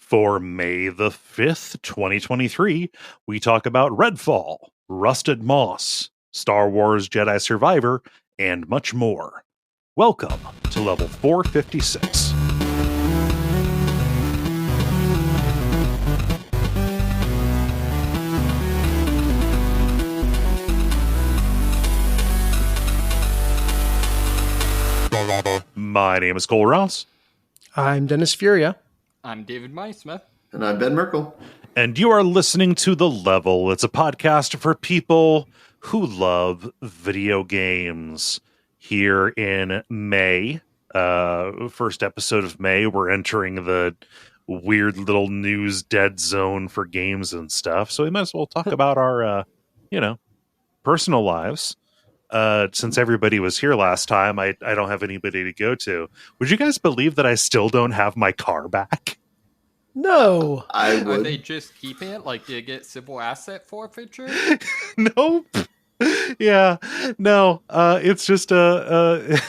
For May the 5th, 2023, we talk about Redfall, Rusted Moss, Star Wars Jedi Survivor, and much more. Welcome to level 456. My name is Cole Ross. I'm Dennis Furia. I'm David Smith. And I'm Ben Merkel. And you are listening to The Level. It's a podcast for people who love video games. Here in May, first episode of May, we're entering the weird little news dead zone for games and stuff. So we might as well talk about our, personal lives. Since everybody was here last time, I don't have anybody to go to. Would you guys believe that I still don't have my car back? No. I would. Are they just keeping it? Like, do you get civil asset forfeiture? Nope. Yeah. No. It's just they're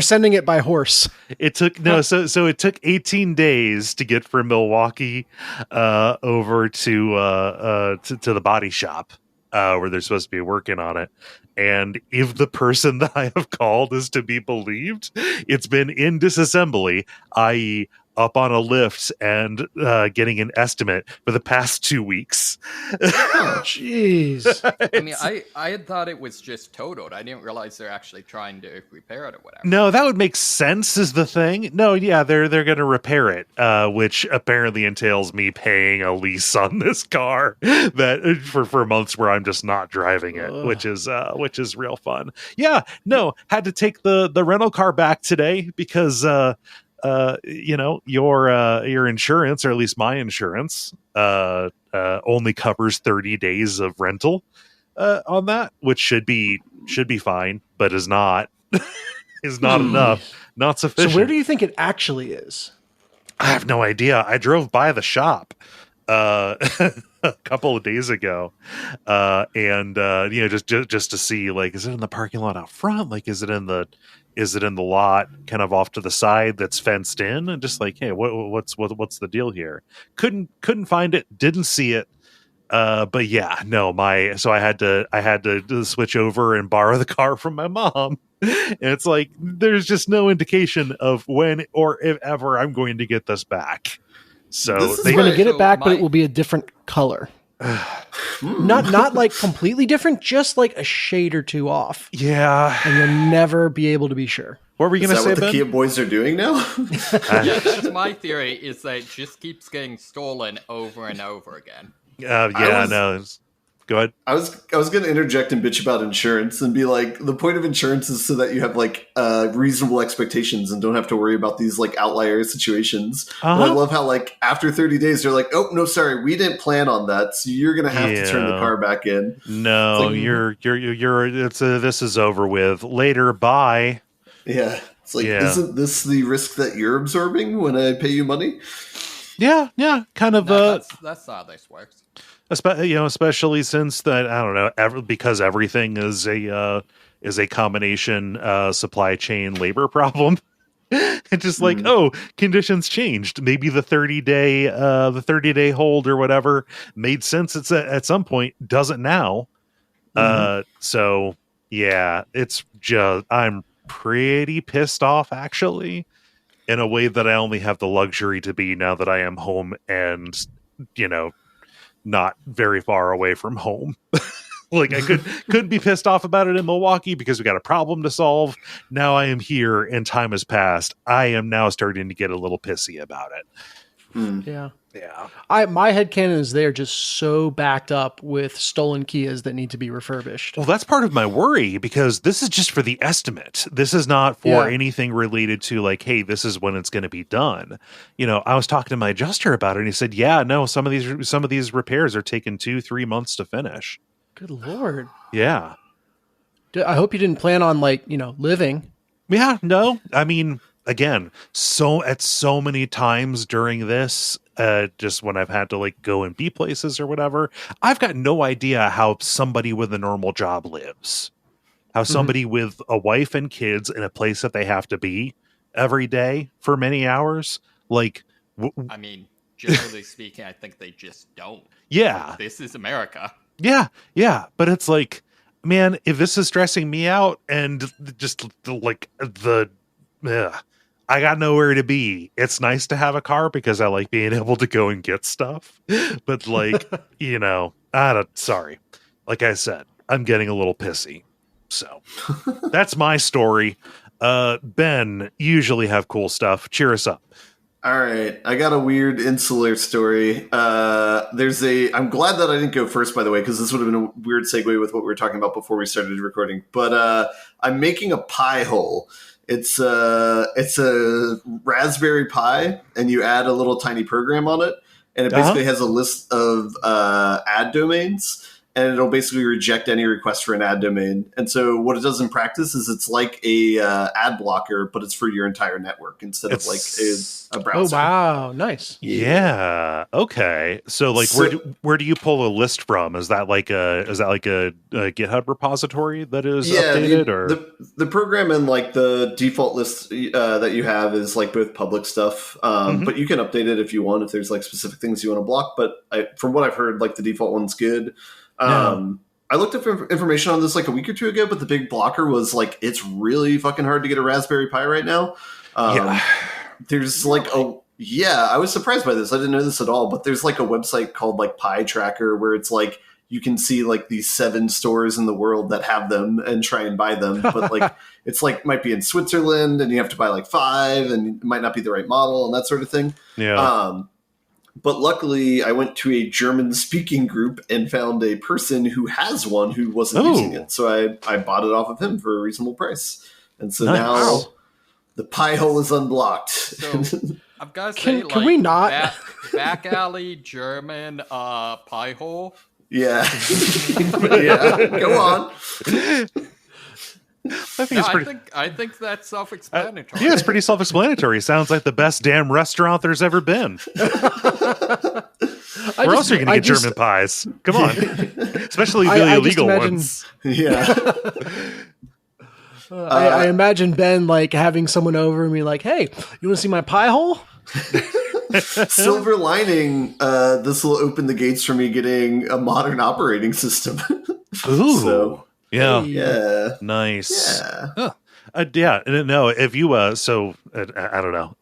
sending it by horse. It took so it took 18 days to get from Milwaukee over to the body shop where they're supposed to be working on it. And if the person that I have called is to be believed, it's been in disassembly, i.e. up on a lift and getting an estimate for the past 2 weeks. Oh, jeez. I mean, I had thought it was just totaled. I didn't realize they're actually trying to repair it or whatever. No, that would make sense is the thing. No, yeah, they're going to repair it, which apparently entails me paying a lease on this car that for months where I'm just not driving it, which is real fun. Yeah, no, had to take the rental car back today because your insurance, or at least my insurance, only covers 30 days of rental on that, which should be fine, but is not enough, not sufficient. So where do you think it actually is? I have no idea. I drove by the shop a couple of days ago, and just to see, like, is it in the parking lot out front? Like, is it in the lot kind of off to the side that's fenced in? And just like, hey, what's the deal here? Couldn't find it, didn't see it. But yeah, no, so I had to switch over and borrow the car from my mom. And it's like, there's just no indication of when or if ever I'm going to get this back. So they're going to get it back, but it will be a different color. not like completely different, just like a shade or two off. Yeah, and you'll never be able to be sure. What were you going to say, what the Ben? Kia boys are doing now? Yeah, that's my theory, is that it just keeps getting stolen over and over again. Go ahead. I was going to interject and bitch about insurance and be like, the point of insurance is so that you have like reasonable expectations and don't have to worry about these like outlier situations. And I love how like after 30 days they're like, oh no, sorry, we didn't plan on that, so you're going to have to turn the car back in. No, like, this is over with. Later, bye. Yeah, it's like, isn't this the risk that you're absorbing when I pay you money? Yeah, kind of. That's how this works. Especially since that, I don't know, because everything is a combination supply chain labor problem. It's just like, conditions changed. Maybe the 30-day hold or whatever made sense at some point, doesn't now. So yeah, it's just, I'm pretty pissed off actually, in a way that I only have the luxury to be now that I am home and not very far away from home. Like, I could be pissed off about it in Milwaukee because we got a problem to solve. Now I am here and time has passed. I am now starting to get a little pissy about it. Yeah. My headcanon is they're just so backed up with stolen Kias that need to be refurbished. Well, that's part of my worry, because this is just for the estimate. This is not for anything related to like, hey, this is when it's going to be done. I was talking to my adjuster about it, and he said, yeah, no, some of these repairs are taking 2-3 months to finish. Good Lord. Yeah. I hope you didn't plan on living. Yeah, no. I mean, again, so many times during this, just when I've had to like go and be places or whatever, I've got no idea how somebody with a normal job lives. How somebody with a wife and kids in a place that they have to be every day for many hours, like, I mean, generally speaking, I think they just don't. Yeah. Like, this is America. Yeah. Yeah. But it's like, man, if this is stressing me out and just like I got nowhere to be. It's nice to have a car because I like being able to go and get stuff. But like, sorry. Like I said, I'm getting a little pissy. So that's my story. Ben, you usually have cool stuff. Cheer us up. All right, I got a weird insular story. I'm glad that I didn't go first, by the way, because this would have been a weird segue with what we were talking about before we started recording. But I'm making a pie hole. It's a Raspberry Pi, and you add a little tiny program on it, and it basically has a list of ad domains. And it'll basically reject any request for an ad domain. And so what it does in practice is it's like a ad blocker, but it's for your entire network instead of like a browser. Oh, wow. Nice. Yeah. Okay. So like where do you pull a list from? Is that like a GitHub repository that is updated or the program and like the default list that you have is like both public stuff. But you can update it if you want, if there's like specific things you want to block. But from what I've heard, like the default one's good. I looked up information on this like a week or two ago, but the big blocker was like it's really fucking hard to get a Raspberry Pi right now. There's like I was surprised by this. I didn't know this at all, but there's like a website called like Pi Tracker where it's like you can see like these 7 stores in the world that have them and try and buy them. But like it's like might be in Switzerland and you have to buy like 5 and it might not be the right model and that sort of thing. Yeah. But luckily, I went to a German-speaking group and found a person who has one who wasn't using it. So I bought it off of him for a reasonable price. And so now the pie hole is unblocked. So I've got to say, can we not? Back alley German pie hole? Yeah. Yeah, go on. I think that's self-explanatory. Yeah, it's pretty self-explanatory. Sounds like the best damn restaurant there's ever been. Where else are you going to get German pies? Come on. Especially the illegal ones. Yeah. I imagine Ben like having someone over and be like, hey, you want to see my pie hole? Silver lining, this will open the gates for me getting a modern operating system. Ooh. So, yeah. Nice. Yeah. No, if you, I don't know.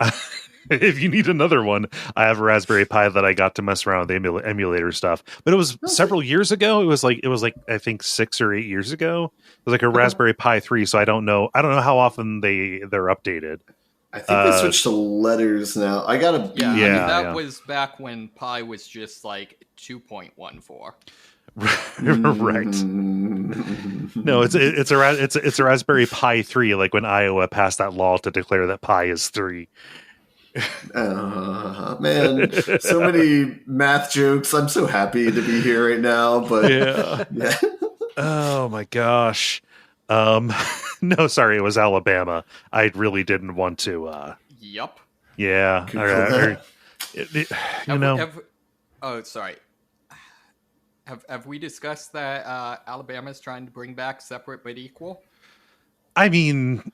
If you need another one, I have a Raspberry Pi that I got to mess around with the emulator stuff. But it was several years ago. It was like I think 6 or 8 years ago. It was like a Raspberry Pi 3. So I don't know how often they're updated. I think they switched to letters now. I gotta. Yeah, I mean, that was back when Pi was just like 2.14. Right. No, it's a Raspberry Pi 3. Like when Iowa passed that law to declare that Pi is 3. Man, so many math jokes. I'm so happy to be here right now. But yeah. Oh my gosh. No, sorry, it was Alabama. I really didn't want to. Yup. Yeah. Sorry. Have we discussed that Alabama's trying to bring back separate but equal? I mean,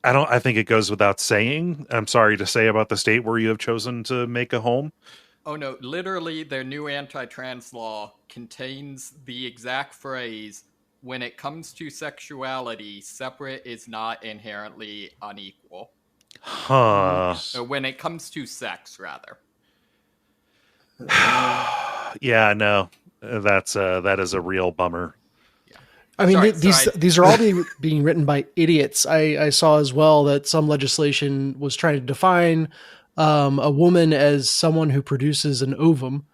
I think it goes without saying. I'm sorry to say about the state where you have chosen to make a home. Oh no, literally their new anti-trans law contains the exact phrase, when it comes to sexuality, separate is not inherently unequal. Huh. Or when it comes to sex, rather. Yeah, no. That is a real bummer. Yeah. I mean, these are all being written by idiots. I saw as well that some legislation was trying to define a woman as someone who produces an ovum,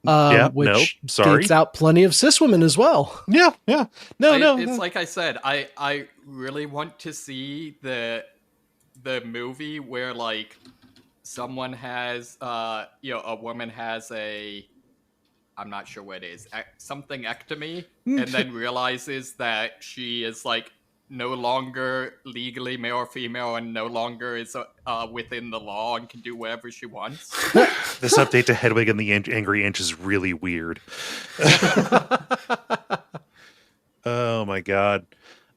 which gates out plenty of cis women as well. Yeah. No. It's like I said, I really want to see the movie where like someone has a woman has a, I'm not sure what it is, something ectomy, and then realizes that she is like no longer legally male or female and no longer is within the law and can do whatever she wants. This update to Hedwig and the Angry Inch is really weird. Oh my god.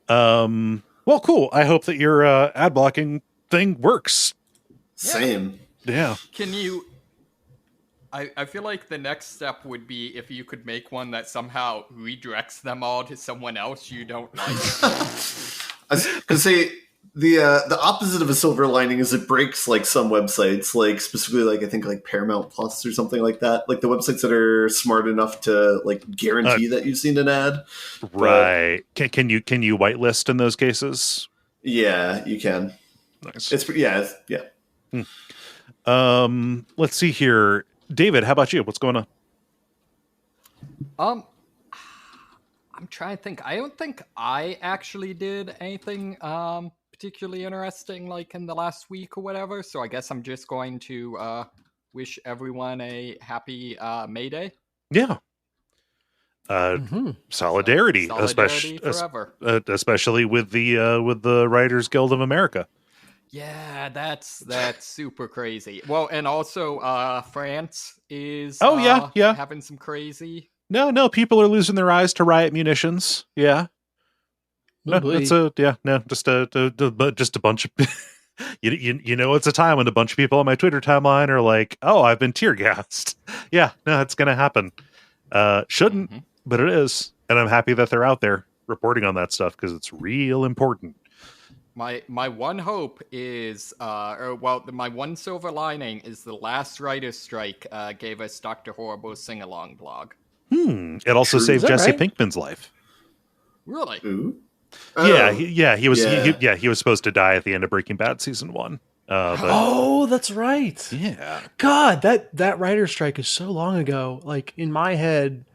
Well, cool. I hope that your ad blocking thing works. Same. Yeah. Can you? I feel like the next step would be if you could make one that somehow redirects them all to someone else you don't like. I was gonna say the opposite of a silver lining is it breaks like some websites, like specifically like I think like Paramount Plus or something like that. Like the websites that are smart enough to like guarantee that you've seen an ad. Right. But, can you whitelist in those cases? Yeah, you can. Nice. It's. Let's see here. David, how about you? What's going on? I'm trying to think. I don't think I actually did anything particularly interesting like in the last week or whatever. So I guess I'm just going to wish everyone a happy May Day. Yeah. Solidarity, forever. Especially with the Writers Guild of America. Yeah, that's super crazy. Well, and also France is having some crazy. No, people are losing their eyes to riot munitions. Yeah. Just a bunch of you know, it's a time when a bunch of people on my Twitter timeline are like, "Oh, I've been tear gassed." Yeah, no, it's going to happen. Shouldn't, but it is, and I'm happy that they're out there reporting on that stuff because it's real important. My one hope is, my one silver lining is the last writer's strike gave us Dr. Horrible's sing-along blog. It also saved Jesse Pinkman's life. Really? Ooh. He was supposed to die at the end of Breaking Bad season 1. Oh, that's right. Yeah. God, that writer's strike is so long ago. Like in my head,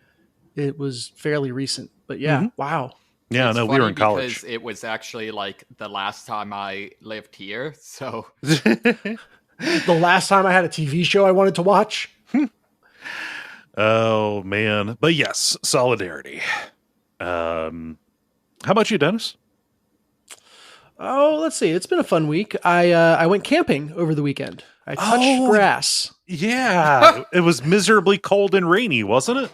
it was fairly recent. But yeah, wow. Yeah, it's we were in college. Because it was actually like the last time I lived here. So the last time I had a TV show I wanted to watch. Oh man, but yes, solidarity. How about you, Dennis? Oh, let's see. It's been a fun week. I went camping over the weekend. I touched grass. Yeah, it was miserably cold and rainy, wasn't it?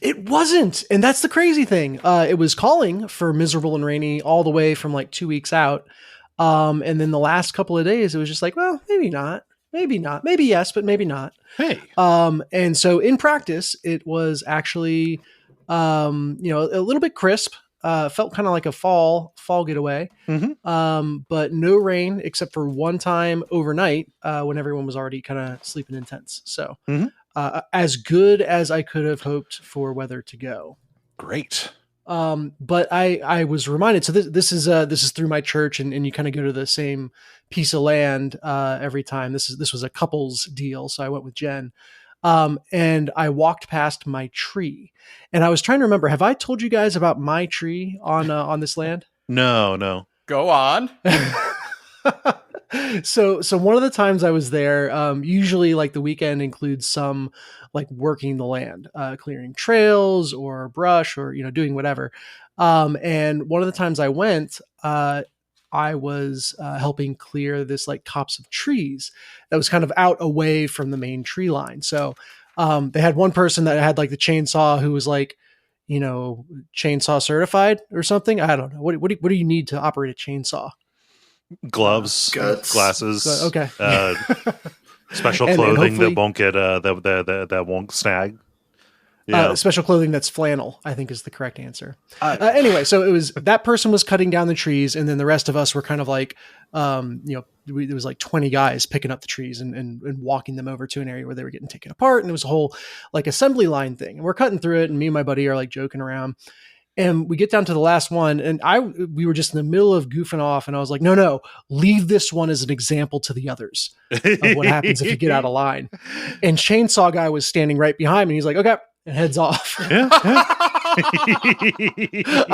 It wasn't. And that's the crazy thing. It was calling for miserable and rainy all the way from like 2 weeks out. And then the last couple of days, it was just like, well, maybe not. Maybe not. Maybe yes, but maybe not. Hey. And so in practice, it was actually, a little bit crisp. Felt kind of like a fall getaway. But no rain except for one time overnight when everyone was already kind of sleeping in tents. So as good as I could have hoped for weather to go. Great. But I was reminded, so this is through my church and you kind of go to the same piece of land every time. This was a couple's deal. So I went with Jen. And I walked past my tree and I was trying to remember, have I told you guys about my tree on this land? No. Go on. So one of the times I was there, usually like the weekend includes some like working the land, clearing trails or brush or, doing whatever. And one of the times I went, I was helping clear this like copse of trees that was kind of out away from the main tree line. So they had one person that had like the chainsaw who was like, chainsaw certified or something. I don't know. What do you need to operate a chainsaw? Gloves, glasses. Okay. Special clothing that won't get that won't snag. Yeah. Special clothing that's flannel, I think is the correct answer. Anyway, so it was that person was cutting down the trees, and then the rest of us were kind of like, there was like 20 guys picking up the trees and walking them over to an area where they were getting taken apart, and it was a whole like assembly line thing. And we're cutting through it, and me and my buddy are like joking around. And we get down to the last one, and we were just in the middle of goofing off, and I was like, no, leave this one as an example to the others of what happens if you get out of line. And Chainsaw Guy was standing right behind me. He's like, okay, and heads off. Yeah.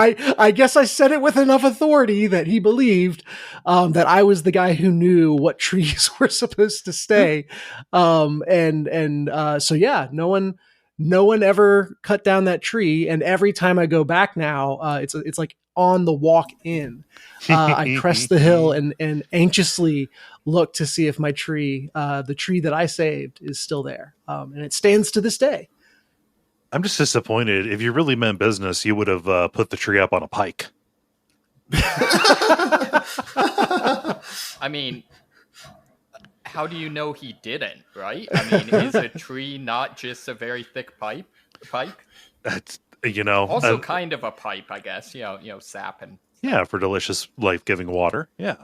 I guess I said it with enough authority that he believed that I was the guy who knew what trees were supposed to stay. So yeah, no one ever cut down that tree. And every time I go back now, it's like on the walk in, I crest the hill and anxiously look to see if my tree, the tree that I saved, is still there. And it stands to this day. I'm just disappointed. If you really meant business, you would have put the tree up on a pike. I mean, how do you know he didn't? Right? I mean, is a tree not just a very thick pipe? That's Also kind of a pipe, I guess. Sap and for delicious, life-giving water. Yeah.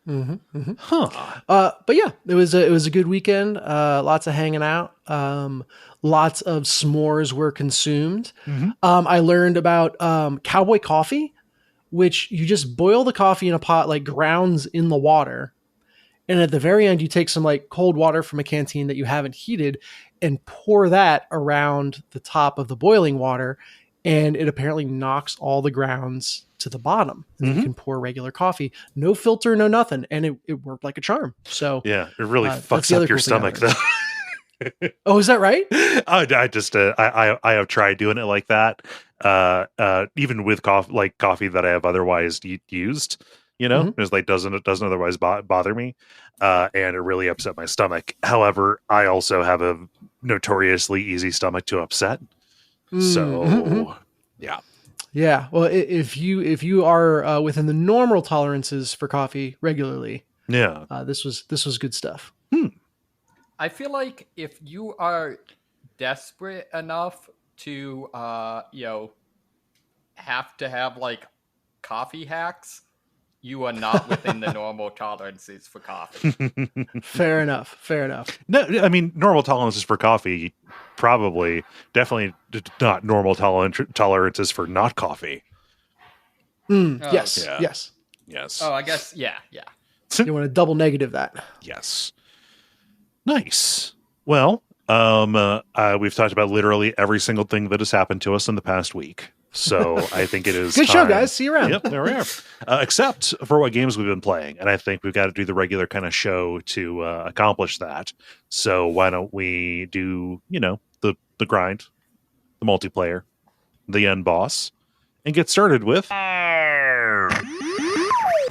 Mm-hmm, mm-hmm. Huh. But yeah, it was a good weekend. Lots of hanging out. Lots of s'mores were consumed. Mm-hmm. I learned about cowboy coffee, which you just boil the coffee in a pot, like grounds in the water. And at the very end, you take some like cold water from a canteen that you haven't heated and pour that around the top of the boiling water. And it apparently knocks all the grounds to the bottom. And then you can pour regular coffee, no filter, no nothing. And it worked like a charm. So yeah, it really fucks up your stomach though. Oh, is that right? I have tried doing it like that. Even with coffee that I have otherwise used, there's it doesn't otherwise bother me. And it really upset my stomach. However, I also have a notoriously easy stomach to upset. So yeah. Yeah. Well, if you are within the normal tolerances for coffee regularly, this was good stuff. I feel like if you are desperate enough to, have to have like coffee hacks, you are not within the normal tolerances for coffee. Fair enough. No, I mean, normal tolerances for coffee, definitely not normal tolerances for not coffee. Yes. Yeah. Yes. Oh, I guess, yeah. You want to double negative that. Yes. Nice. Well, we've talked about literally every single thing that has happened to us in the past week. So I think it is good show, guys. See you around. Yep, there we are. Except for what games we've been playing, and I think we've got to do the regular kind of show to accomplish that. So why don't we do the grind, the multiplayer, the end boss, and get started with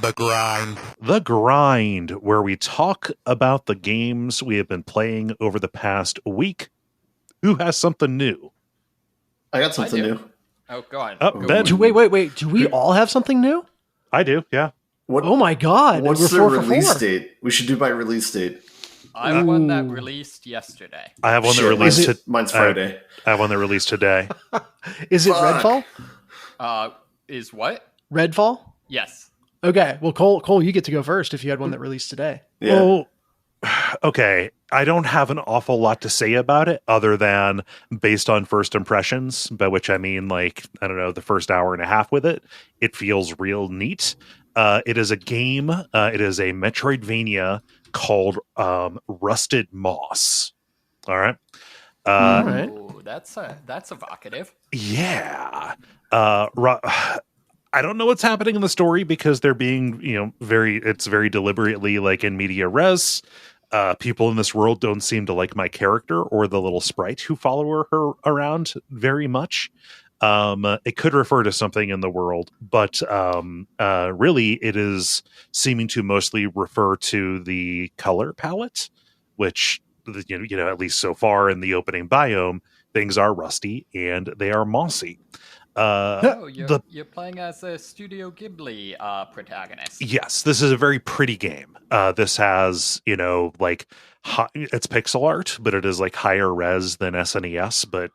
the grind, where we talk about the games we have been playing over the past week. Who has something new? I got something new. Oh, go on. Ben. Wait. Do we all have something new? I do, yeah. Oh my God. What's the release date? We should do by release date. I have one that released yesterday. I have one that released mine's Friday. I have one that released today. Is it Redfall? Is what? Redfall? Yes. Okay. Well, Cole, you get to go first if you had one that released today. Yeah. Well, okay. I don't have an awful lot to say about it other than based on first impressions, by which I mean, the first hour and a half with it. It feels real neat. It is a game. It is a Metroidvania called Rusted Moss. All right. All right. Ooh, that's evocative. Yeah. I don't know what's happening in the story because they're being, it's very deliberately in media res. People in this world don't seem to like my character or the little sprite who follow her around very much. It could refer to something in the world, but really it is seeming to mostly refer to the color palette, which, at least so far in the opening biome, things are rusty and they are mossy. You're playing as a Studio Ghibli protagonist. Yes, this is a very pretty game. This has, it's pixel art, but it is higher res than SNES. But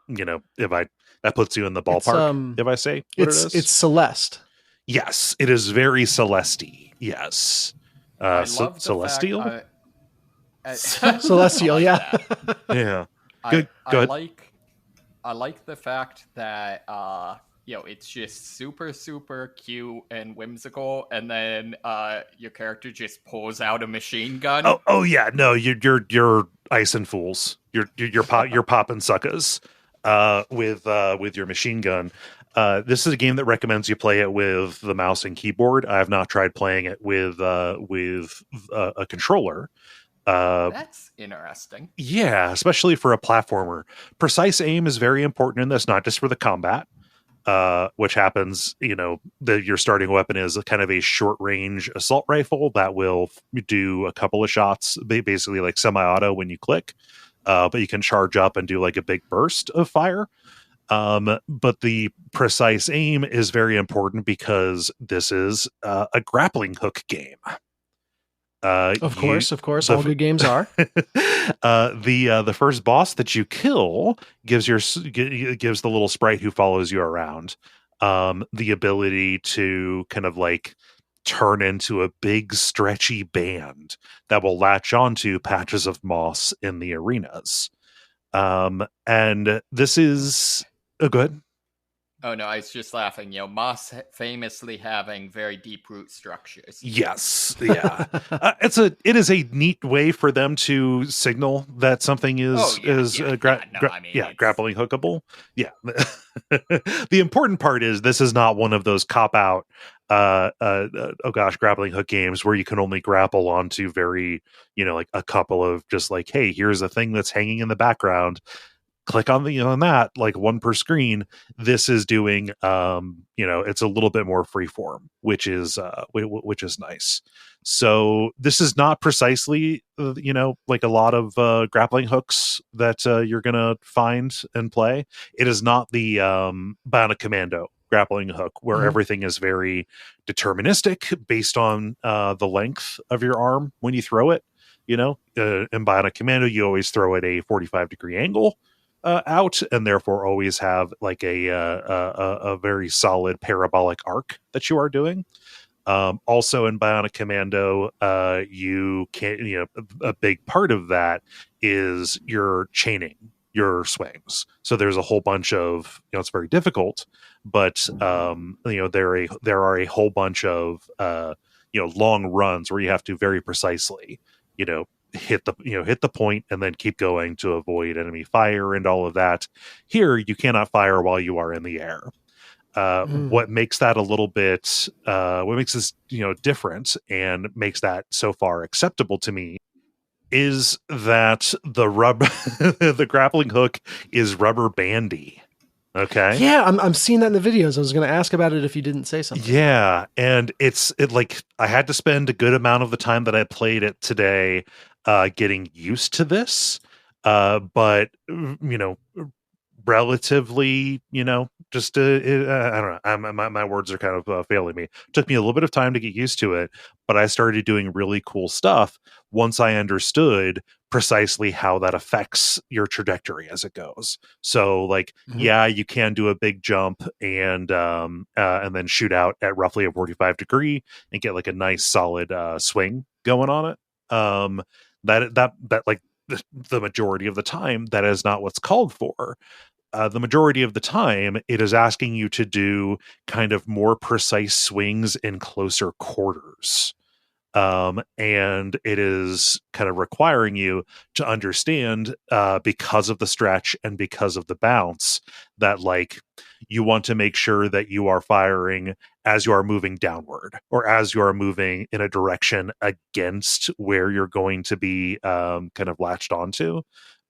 that puts you in the ballpark. If I say what it is, it's Celeste. Yes, it is very Celeste-y. Yes, Celestial. Celestial, yeah. Yeah. Good. Go ahead. I like the fact that it's just super, super cute and whimsical, and then your character just pulls out a machine gun. Oh yeah, no, you're icing fools. You're popping suckers with your machine gun. This is a game that recommends you play it with the mouse and keyboard. I have not tried playing it with a controller. That's interesting. Yeah, especially for a platformer. Precise aim is very important in this, not just for the combat, which happens, your starting weapon is kind of a short range assault rifle that will do a couple of shots, basically semi-auto when you click, but you can charge up and do a big burst of fire. But the precise aim is very important because this is a grappling hook game. Of course, all good games are. The first boss that you kill gives the little sprite who follows you around the ability to kind of like turn into a big stretchy band that will latch onto patches of moss in the arenas. And this is good. Oh no, I was just laughing. Moss famously having very deep root structures. Yes, yeah. It is a neat way for them to signal that something is grappling hookable. Yeah. The important part is this is not one of those cop out grappling hook games where you can only grapple onto very, like a couple of just like, hey, here's a thing that's hanging in the background. Click on that, like one per screen. This is doing it's a little bit more freeform, which is nice. So this is not precisely like a lot of grappling hooks that you're gonna find and play. It is not the Bionic Commando grappling hook where everything is very deterministic based on the length of your arm when you throw it. In Bionic Commando, you always throw at a 45-degree angle out, and therefore always have like a very solid parabolic arc that you are doing. Also in Bionic Commando, you can a big part of that is you're chaining your swings. So there's a whole bunch of it's very difficult, but there are a whole bunch of long runs where you have to very precisely hit the point and then keep going to avoid enemy fire and all of that. Here you cannot fire while you are in the air. What makes that a little bit what makes this different and makes that so far acceptable to me is that the grappling hook is rubber bandy. Okay. Yeah, I'm seeing that in the videos. I was going to ask about it if you didn't say something. Yeah, and I had to spend a good amount of the time that I played it today getting used to this. But relatively, just I don't know. My words are kind of failing me. It took me a little bit of time to get used to it, but I started doing really cool stuff once I understood precisely how that affects your trajectory as it goes. So yeah, you can do a big jump and then shoot out at roughly a 45-degree and get like a nice solid swing going on it. That like the majority of the time, that is not what's called for. The majority of the time, it is asking you to do kind of more precise swings in closer quarters. And it is kind of requiring you to understand, because of the stretch and because of the bounce, that you want to make sure that you are firing as you are moving downward or as you are moving in a direction against where you're going to be kind of latched onto,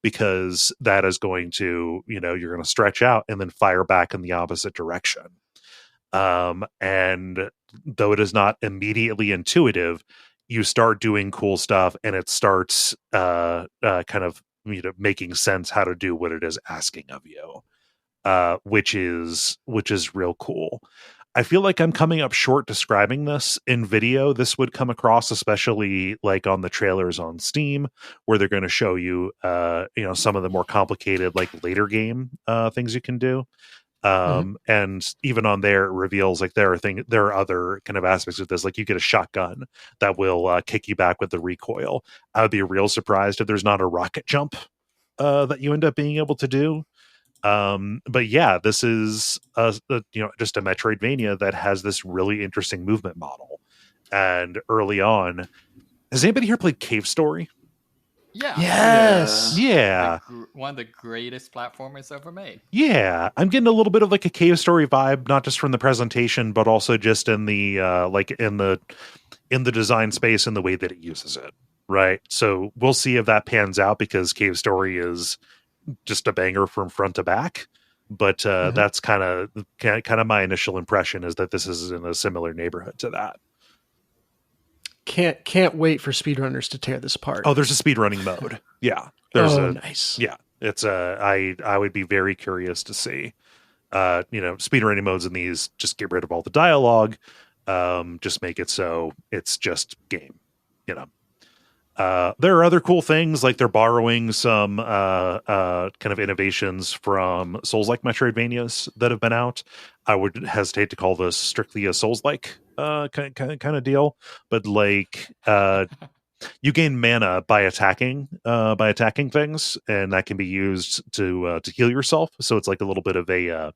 because that is going to, you're going to stretch out and then fire back in the opposite direction. And though it is not immediately intuitive, you start doing cool stuff and it starts kind of making sense how to do what it is asking of you, which is real cool. I feel like I'm coming up short describing this in video. This would come across, especially like on the trailers on Steam, where they're going to show you, some of the more complicated, like later game things you can do. And even on there, it reveals there are other kind of aspects of this. Like you get a shotgun that will kick you back with the recoil. I would be real surprised if there's not a rocket jump that you end up being able to do. But yeah, this is just a Metroidvania that has this really interesting movement model. And early on, has anybody here played Cave Story? Yeah. Yes. Yeah. One of the greatest platformers ever made. Yeah. I'm getting a little bit of like a Cave Story vibe, not just from the presentation, but also just in the in the design space and the way that it uses it. Right. So we'll see if that pans out, because Cave Story is just a banger from front to back. But that's kind of my initial impression, is that this is in a similar neighborhood to that. Can't wait for speedrunners to tear this apart. Oh, there's a speedrunning mode. Yeah. Nice. Yeah. It's I would be very curious to see. Speedrunning modes in these just get rid of all the dialogue. Just make it so it's just game. There are other cool things, like they're borrowing some kind of innovations from Souls-like Metroidvanias that have been out. I would hesitate to call this strictly a Souls-like kind of deal, but like you gain mana by attacking things, and that can be used to heal yourself. So it's like a little bit of a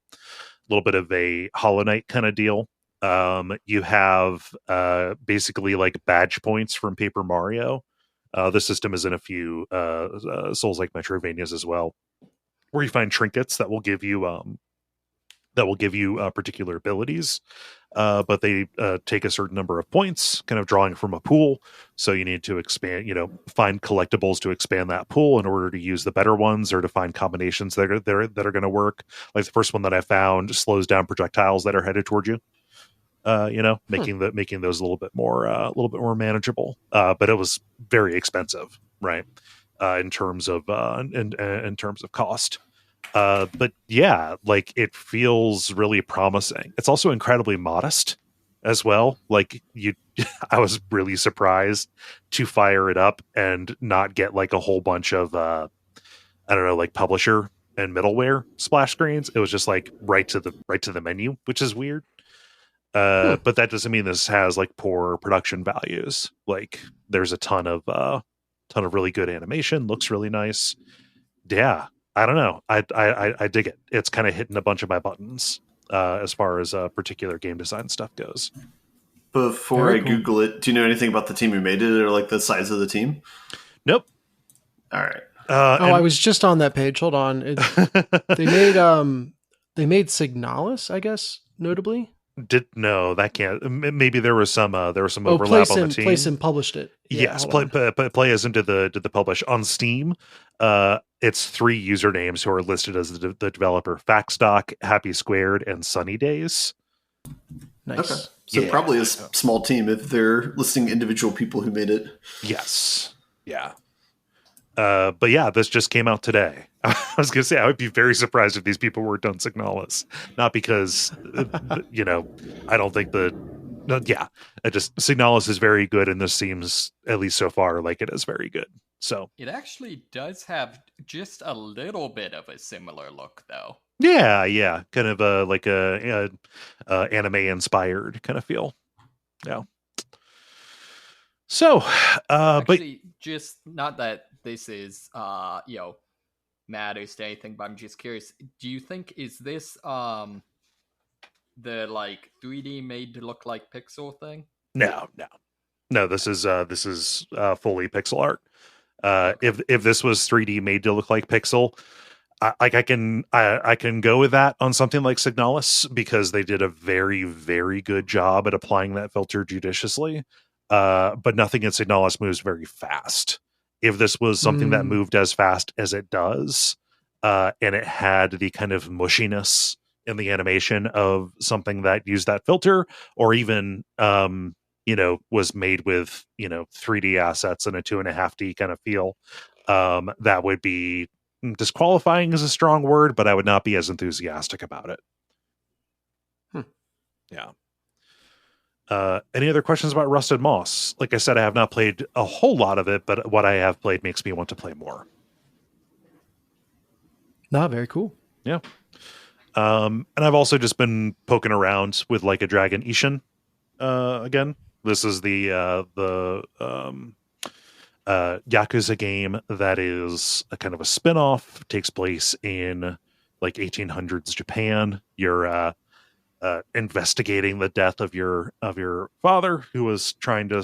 Hollow Knight kind of deal. You have basically like badge points from Paper Mario. The system is in a few Souls-like Metroidvanias as well, where you find trinkets that will give you particular abilities, but they take a certain number of points, kind of drawing from a pool. So you need to expand, find collectibles to expand that pool in order to use the better ones, or to find combinations that are going to work. Like the first one that I found slows down projectiles that are headed toward you. Making those a little bit more manageable. But it was very expensive, right? In terms of cost. But yeah, like it feels really promising. It's also incredibly modest as well. Like I was really surprised to fire it up and not get like a whole bunch of I don't know, like publisher and middleware splash screens. It was just like right to the menu, which is weird. But that doesn't mean this has like poor production values. Like there's a ton of really good animation, looks really nice. Yeah, I don't know. I dig it. It's kind of hitting a bunch of my buttons as far as particular game design stuff goes. Before I Google it, do you know anything about the team who made it, or like the size of the team? Nope. All right. I was just on that page. Hold on. They made Signalis, I guess, notably. That can't. Maybe there was some overlap on the team. PlaySim published it. Yes, Playism did the publish on Steam. It's 3 usernames who are listed as the developer: Faxdoc, Happy Squared, and Sunny Days. Nice. Okay. So probably a small team if they're listing individual people who made it. Yes. Yeah. But yeah, this just came out today. I was going to say, I would be very surprised if these people worked on Signalis. Not because, I don't think Signalis is very good, and this seems, at least so far, like it is very good. So it actually does have just a little bit of a similar look, though. Yeah, kind of a anime inspired kind of feel. Yeah. So, actually, just not that this is matters to anything, but I'm just curious. Do you think is this the like 3D made to look like pixel thing? No. This is fully pixel art. If this was 3D made to look like pixel, I can go with that on something like Signalis, because they did a very, very good job at applying that filter judiciously. But nothing in Signalis moves very fast. If this was something that moved as fast as it does, and it had the kind of mushiness in the animation of something that used that filter, or even was made with 3D assets and a 2.5D kind of feel, that would be disqualifying is a strong word, but I would not be as enthusiastic about it. Yeah. Any other questions about Rusted Moss? Like I said, I have not played a whole lot of it, but what I have played makes me want to play more. Very cool. Yeah. And I've also just been poking around with Like a Dragon Isshin again. This is the Yakuza game that is a kind of a spin-off, takes place in like 1800s Japan. You're investigating the death of your father, who was trying to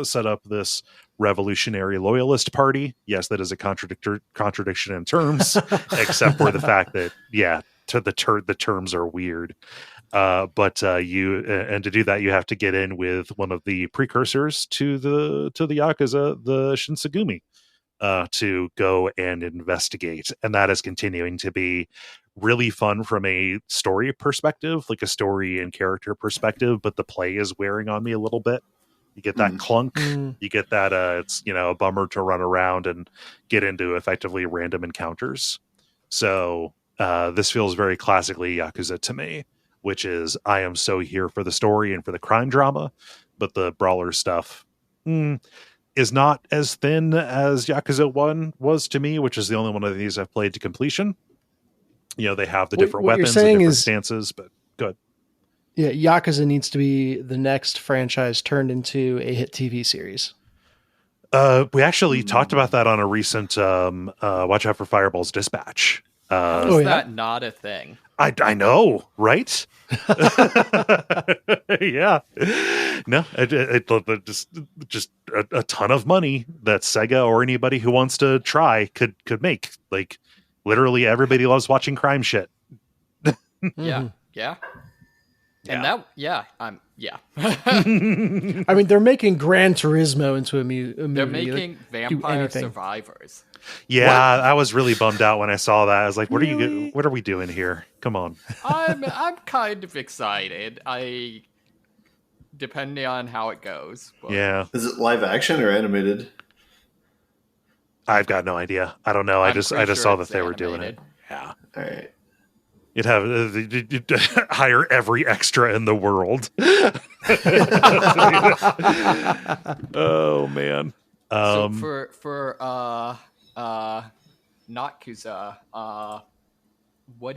set up this revolutionary loyalist party. Yes, that is a contradiction in terms, except for the fact that the terms are weird. But to do that, you have to get in with one of the precursors to the Yakuza, the Shinsengumi, to go and investigate, and that is continuing to be really fun from a story perspective, like a story and character perspective, but the play is wearing on me a little bit. You get that clunk, you get that it's a bummer to run around and get into effectively random encounters. So this feels very classically Yakuza to me, which is I am so here for the story and for the crime drama, but the brawler stuff, is not as thin as Yakuza 1 was to me, which is the only one of these I've played to completion. They have the different weapons and different stances, but good. Yeah, Yakuza needs to be the next franchise turned into a hit TV series. We actually talked about that on a recent Watch Out for Fireball's Dispatch. How is that not a thing? I know, right? Yeah. No, just a ton of money that Sega or anybody who wants to try could make. Like, literally everybody loves watching crime shit. Yeah. And that, I mean, they're making Gran Turismo into a movie. They're making Vampire Survivors. Yeah, I was really bummed out when I saw that. I was like, what are we doing here? Come on. I'm kind of excited. Depending on how it goes. But. Yeah. Is it live action or animated? I've got no idea. I don't know. I just saw that they were doing it. Yeah. All right. You'd hire every extra in the world. Oh man. So for Nakuza, what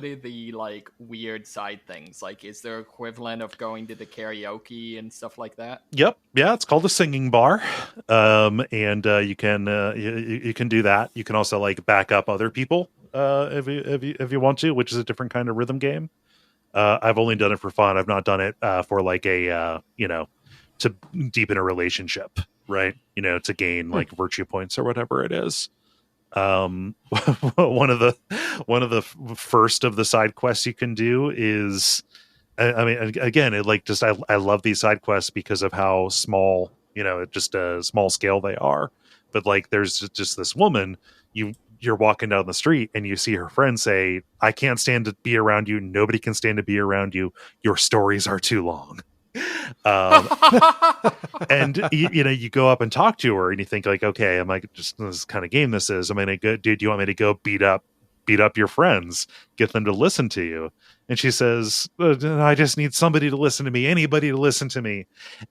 are the like weird side things? Like, is there equivalent of going to the karaoke and stuff like that? Yep. Yeah, it's called a singing bar. And you can do that. You can also like back up other people if you want to, which is a different kind of rhythm game. I've only done it for fun. I've not done it for like a to deepen a relationship, right? To gain like virtue points or whatever it is. One of the first of the side quests you can do is, I mean, again, it like just I love these side quests because of how small, just a small scale they are. But like, there's just this woman you're walking down the street and you see her friend say, "I can't stand to be around you. Nobody can stand to be around you. Your stories are too long." And you go up and talk to her and you think like, okay, am I just this kind of game this is? Am I gonna go, dude, do you want me to go beat up your friends, get them to listen to you? And she says, I just need somebody to listen to me, anybody to listen to me.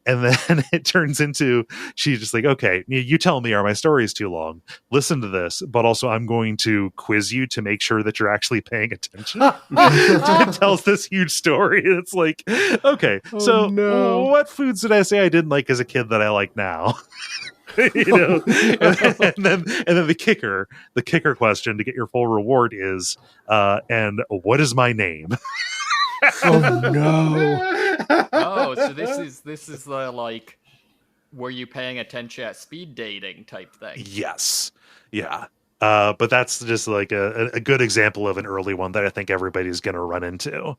And then it turns into, she's just like, okay, you tell me, are my stories too long? Listen to this, but also I'm going to quiz you to make sure that you're actually paying attention. It tells this huge story. It's like, okay, what foods did I say I didn't like as a kid that I like now? And then the kicker question to get your full reward is, and what is my name? Oh no! Oh, so this is the like, were you paying attention at speed dating type thing? Yes, yeah. But that's just like a good example of an early one that I think everybody's going to run into.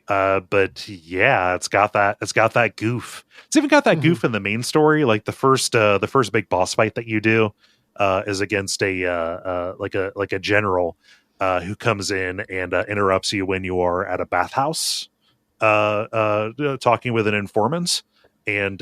But yeah, it's got that goof. It's even got that goof in the main story. Like the first big boss fight that you do is against a general who comes in and interrupts you when you are at a bathhouse talking with an informant. And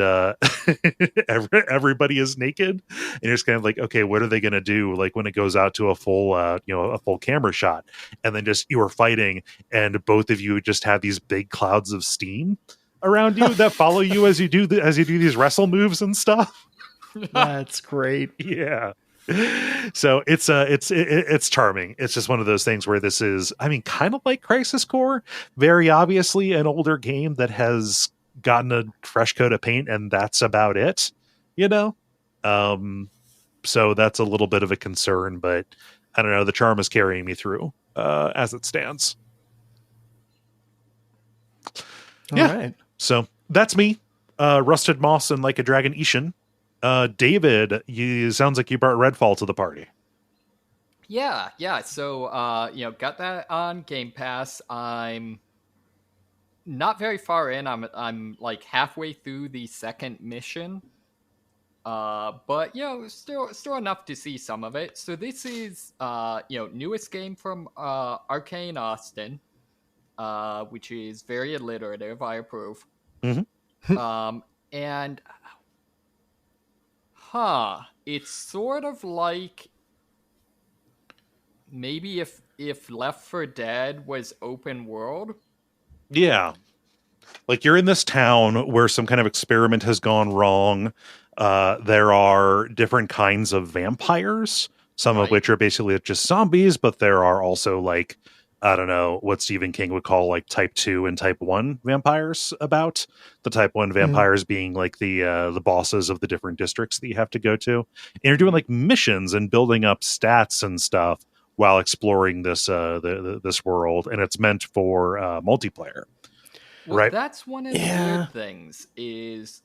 everybody is naked, and you're just kind of like, okay, what are they going to do? Like when it goes out to a full camera shot, and then just you are fighting, and both of you just have these big clouds of steam around you that follow you as you do these wrestle moves and stuff. That's great. Yeah. So it's charming. It's just one of those things where this is, I mean, kind of like Crisis Core, very obviously an older game that has gotten a fresh coat of paint, and that's about it, so that's a little bit of a concern, but I don't know, the charm is carrying me through as it stands. All right, so that's me, Rusted Moss and Like a Dragon Isshin. David, you sounds like you brought Redfall to the party. Yeah, so got that on Game Pass. I'm not very far in. I'm like halfway through the second mission, but still enough to see some of it. So this is newest game from Arcane Austin, which is very alliterative. I approve. Mm-hmm. And it's sort of like maybe if Left 4 Dead was open world. Yeah. Like you're in this town where some kind of experiment has gone wrong. There are different kinds of vampires, some of which are basically just zombies, but there are also like, I don't know, what Stephen King would call like type 2 and type 1 vampires about. The type 1 vampires being like the bosses of the different districts that you have to go to. And you're doing like missions and building up stats and stuff while exploring this this world, and it's meant for multiplayer. Well, right? That's one of the weird things is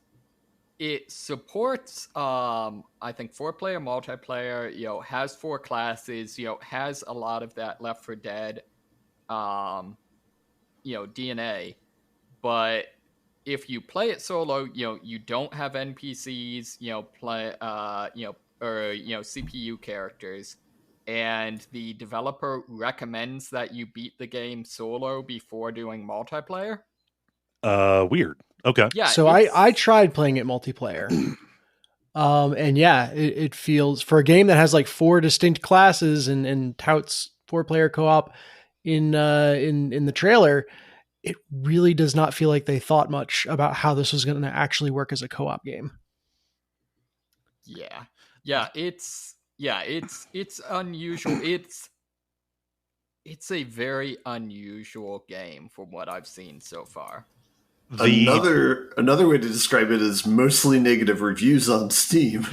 it supports I think 4-player multiplayer, has 4 classes, has a lot of that Left 4 Dead DNA. But if you play it solo, you don't have NPCs, play or CPU characters, and the developer recommends that you beat the game solo before doing multiplayer. Weird. Okay. Yeah. So I tried playing it multiplayer. And yeah, it feels, for a game that has like 4 distinct classes and touts 4-player co-op in the trailer, it really does not feel like they thought much about how this was going to actually work as a co-op game. Yeah, it's unusual. It's a very unusual game from what I've seen so far. Another way to describe it is mostly negative reviews on Steam.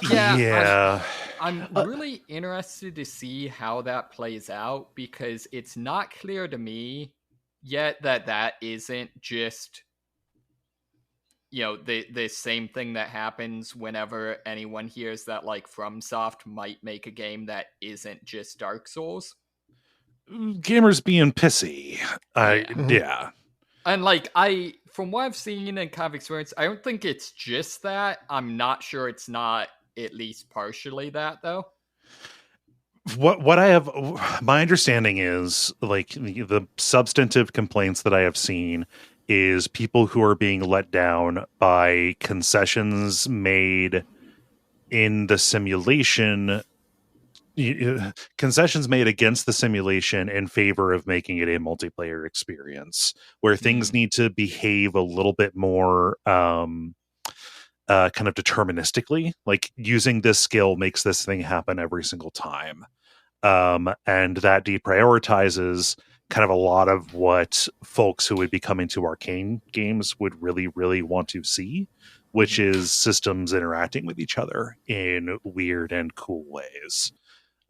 Yeah. I'm really interested to see how that plays out, because it's not clear to me yet that isn't just the same thing that happens whenever anyone hears that like FromSoft might make a game that isn't just Dark Souls. Gamers being pissy. Yeah. And from what I've seen and kind of experienced, I don't think it's just that. I'm not sure it's not at least partially that, though. What I have, my understanding is like the substantive complaints that I have seen is people who are being let down by concessions made in the simulation. Concessions made against the simulation in favor of making it a multiplayer experience where things need to behave a little bit more kind of deterministically, like using this skill makes this thing happen every single time, and that deprioritizes kind of a lot of what folks who would be coming to arcane games would really, really want to see, which is systems interacting with each other in weird and cool ways.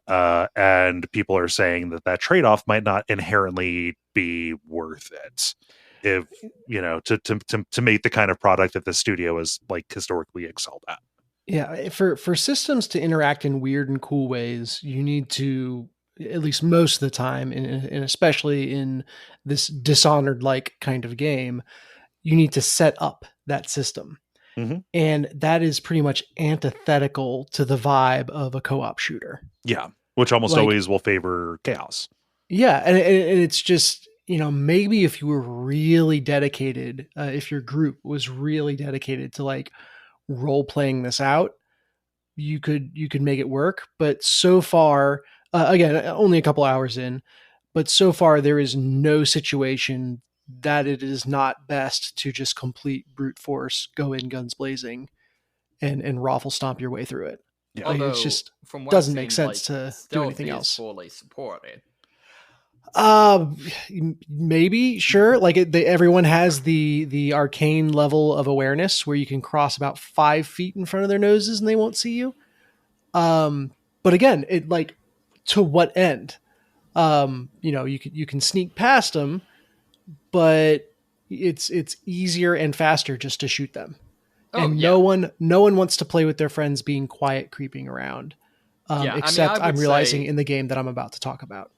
And people are saying that trade-off might not inherently be worth it, if to make the kind of product that the studio has like historically excelled at. Yeah, for systems to interact in weird and cool ways, you need to, at least most of the time, and especially in this Dishonored like kind of game, you need to set up that system. And that is pretty much antithetical to the vibe of a co-op shooter. Yeah, which almost always will favor chaos. Yeah, and it's just, maybe if you were really dedicated, if your group was really dedicated to like role playing this out, you could make it work. But so far, again, only a couple hours in, but so far there is no situation that it is not best to just complete brute force, go in guns blazing, and raffle stomp your way through it. Yeah. Although, it's just doesn't make sense to do anything else. Fully supported. Maybe, sure. Like everyone has the arcane level of awareness where you can cross about 5 feet in front of their noses and they won't see you. But again, it like, to what end? You can sneak past them, but it's easier and faster just to shoot them. No one wants to play with their friends being quiet, creeping around. Except I'm realizing in the game that I'm about to talk about.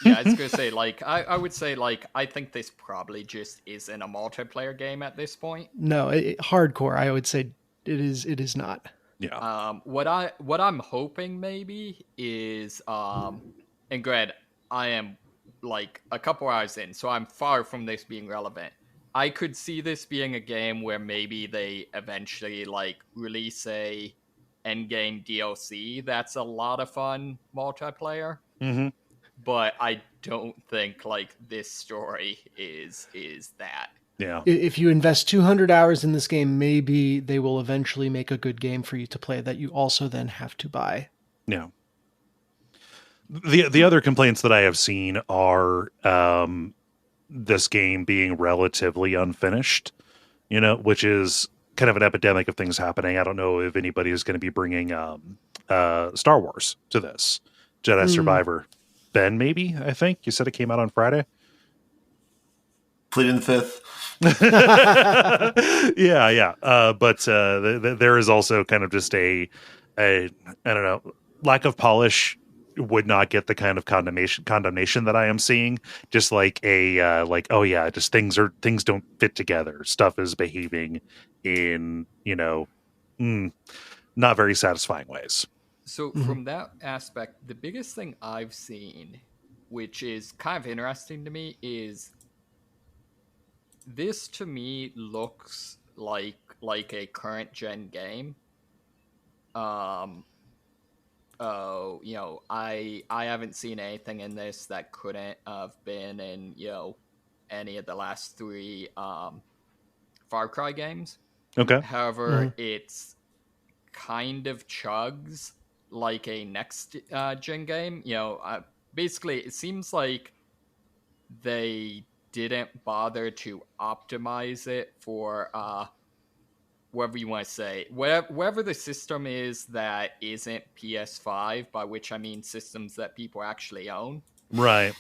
Yeah, I was going to say, I would say, I think this probably just isn't a multiplayer game at this point. No, hardcore, I would say it is not. Yeah. What I'm hoping maybe is, and granted, I am like a couple hours in, so I'm far from this being relevant. I could see this being a game where maybe they eventually release a endgame DLC that's a lot of fun multiplayer. But I don't think this story is that. Yeah. If you invest 200 hours in this game, maybe they will eventually make a good game for you to play that you also then have to buy. Yeah. The other complaints that I have seen are this game being relatively unfinished, which is kind of an epidemic of things happening. I don't know if anybody is going to be bringing Star Wars to this. Jedi Survivor. Ben, maybe, I think. You said it came out on Friday? Pleading the fifth. Yeah. But there is also kind of just a I don't know, lack of polish would not get the kind of condemnation that I am seeing. Just like oh yeah, just things don't fit together. Stuff is behaving in, not very satisfying ways. So from that aspect, the biggest thing I've seen, which is kind of interesting to me, is this to me looks like a current gen game. I haven't seen anything in this that couldn't have been in, any of the last 3 Far Cry games. Okay. However, it's kind of chugs like a next gen game. Basically, it seems like they didn't bother to optimize it for whatever you want to say, whatever the system is that isn't PS5, by which I mean systems that people actually own. Right.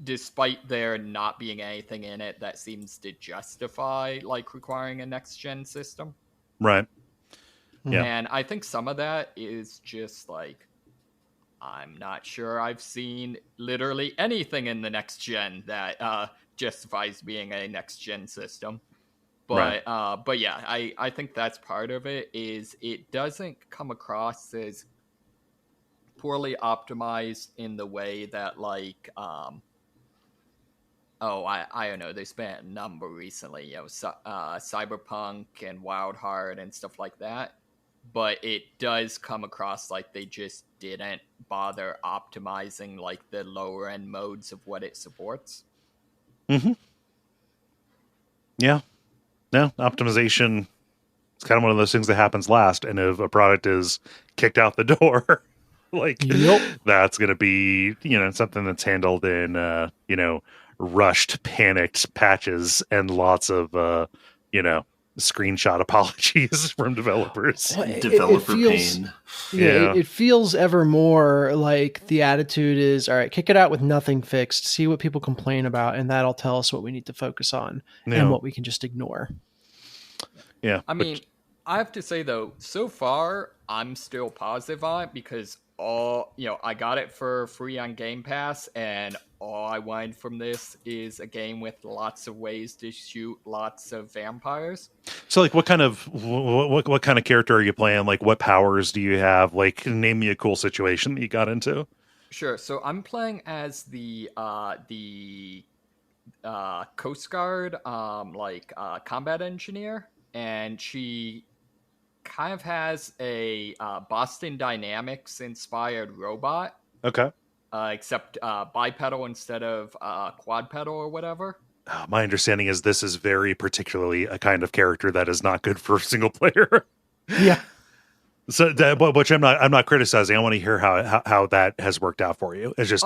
Despite there not being anything in it that seems to justify requiring a next gen system. Right. Yeah. And I think some of that is just I'm not sure I've seen literally anything in the next gen that justifies being a next gen system. But yeah, I think that's part of it. Is it doesn't come across as poorly optimized in the way that I don't know, they spent a number recently, Cyberpunk and Wild Heart and stuff like that. But it does come across like they just didn't bother optimizing the lower end modes of what it supports. Yeah. No, optimization is kind of one of those things that happens last. And if a product is kicked out the door, that's going to be, something that's handled in, rushed, panicked patches and lots of, screenshot apologies from developers. Developer pain. Yeah, it feels ever more like the attitude is, all right, kick it out with nothing fixed, see what people complain about, and that'll tell us what we need to focus on and what we can just ignore. Yeah. I mean, I have to say, though, so far, I'm still positive on it because I got it for free on Game Pass, and all I wanted from this is a game with lots of ways to shoot lots of vampires. So, what kind of character are you playing? What powers do you have? Name me a cool situation that you got into. Sure. So I'm playing as the Coast Guard, combat engineer, and she kind of has a Boston Dynamics inspired robot. Okay. Except bipedal instead of quadpedal or whatever. My understanding is this is very particularly a kind of character that is not good for single player. Yeah. So, which I'm not criticizing. I want to hear how that has worked out for you. It's just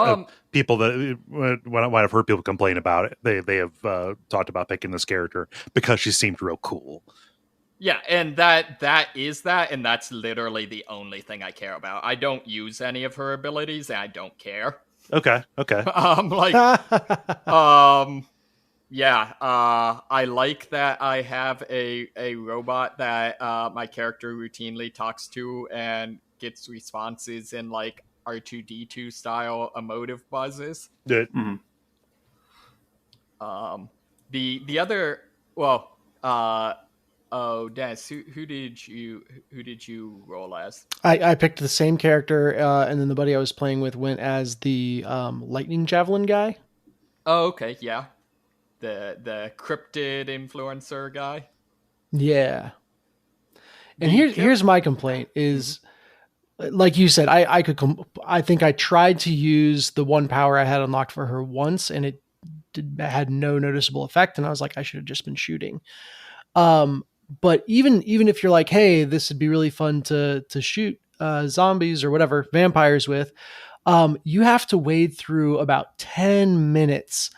people that when I've heard people complain about it, they have talked about picking this character because she seemed real cool. Yeah, and that is that, and that's literally the only thing I care about. I don't use any of her abilities, and I don't care. Okay. Yeah, I like that I have a robot that my character routinely talks to and gets responses in R2-D2 style emotive buzzes. Good. The other Dennis, who did you roll as? I picked the same character, and then the buddy I was playing with went as the lightning javelin guy. Oh, okay, yeah. The cryptid influencer guy. Yeah. And here's my complaint is, like you said, I think I tried to use the one power I had unlocked for her once, and it had no noticeable effect. And I was like, I should have just been shooting. But even if you're like, hey, this would be really fun to shoot zombies or whatever, vampires with, you have to wade through about 10 minutes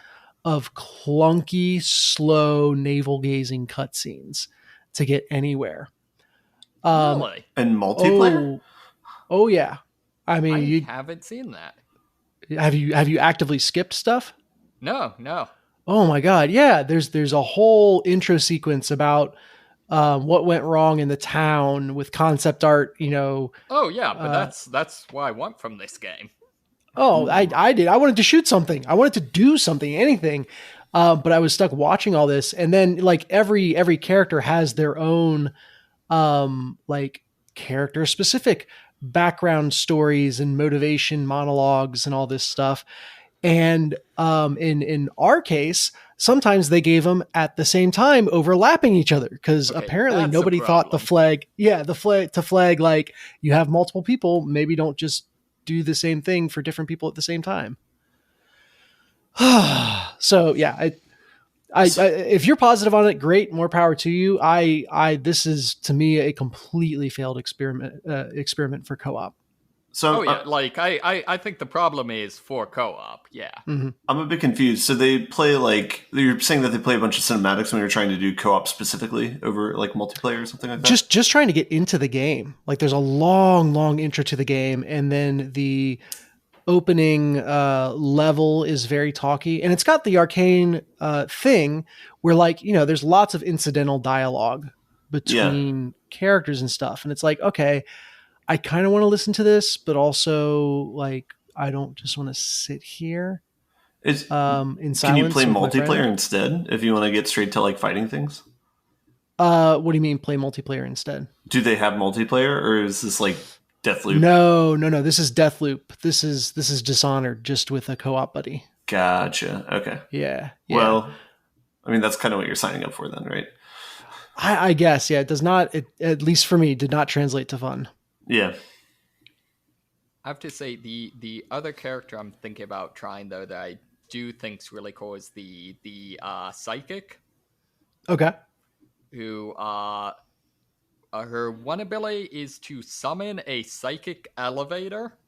of clunky, slow, navel-gazing cutscenes to get anywhere. Really? And multiplayer? Oh yeah. I mean, I haven't seen that. have you actively skipped stuff? No. Oh my God. Yeah. There's a whole intro sequence about what went wrong in the town with concept art, Oh yeah, but that's what I want from this game. Oh, I did. I wanted to shoot something. I wanted to do something, anything. But I was stuck watching all this. And then like every character has their own, like character specific background stories and motivation monologues and all this stuff. And in our case, sometimes they gave them at the same time, overlapping each other, because apparently nobody thought the flag, like you have multiple people, maybe don't just do the same thing for different people at the same time. So yeah, I if you're positive on it, great, more power to you. This is to me a completely failed experiment for co-op. So, I think the problem is for co-op. Yeah. Mm-hmm. I'm a bit confused. So they play you're saying that they play a bunch of cinematics when you're trying to do co-op specifically over like multiplayer or something like that? Just trying to get into the game. Like there's a long intro to the game, and then the opening level is very talky, and it's got the arcane thing where there's lots of incidental dialogue between characters and stuff, and it's like, okay, I kind of want to listen to this, but also like I don't just want to sit here in silence. Can you play multiplayer instead if you want to get straight to like fighting things? What do you mean play multiplayer instead? Do they have multiplayer, or is this like Deathloop? No. This is Deathloop. This is Dishonored, just with a co-op buddy. Gotcha. Okay. Yeah. Well, I mean that's kind of what you're signing up for then, right? I guess. Yeah. It does not. At least for me, did not translate to fun. Yeah. I have to say the other character I'm thinking about trying though that I do think's really cool is the psychic. Okay. Who her one ability is to summon a psychic elevator,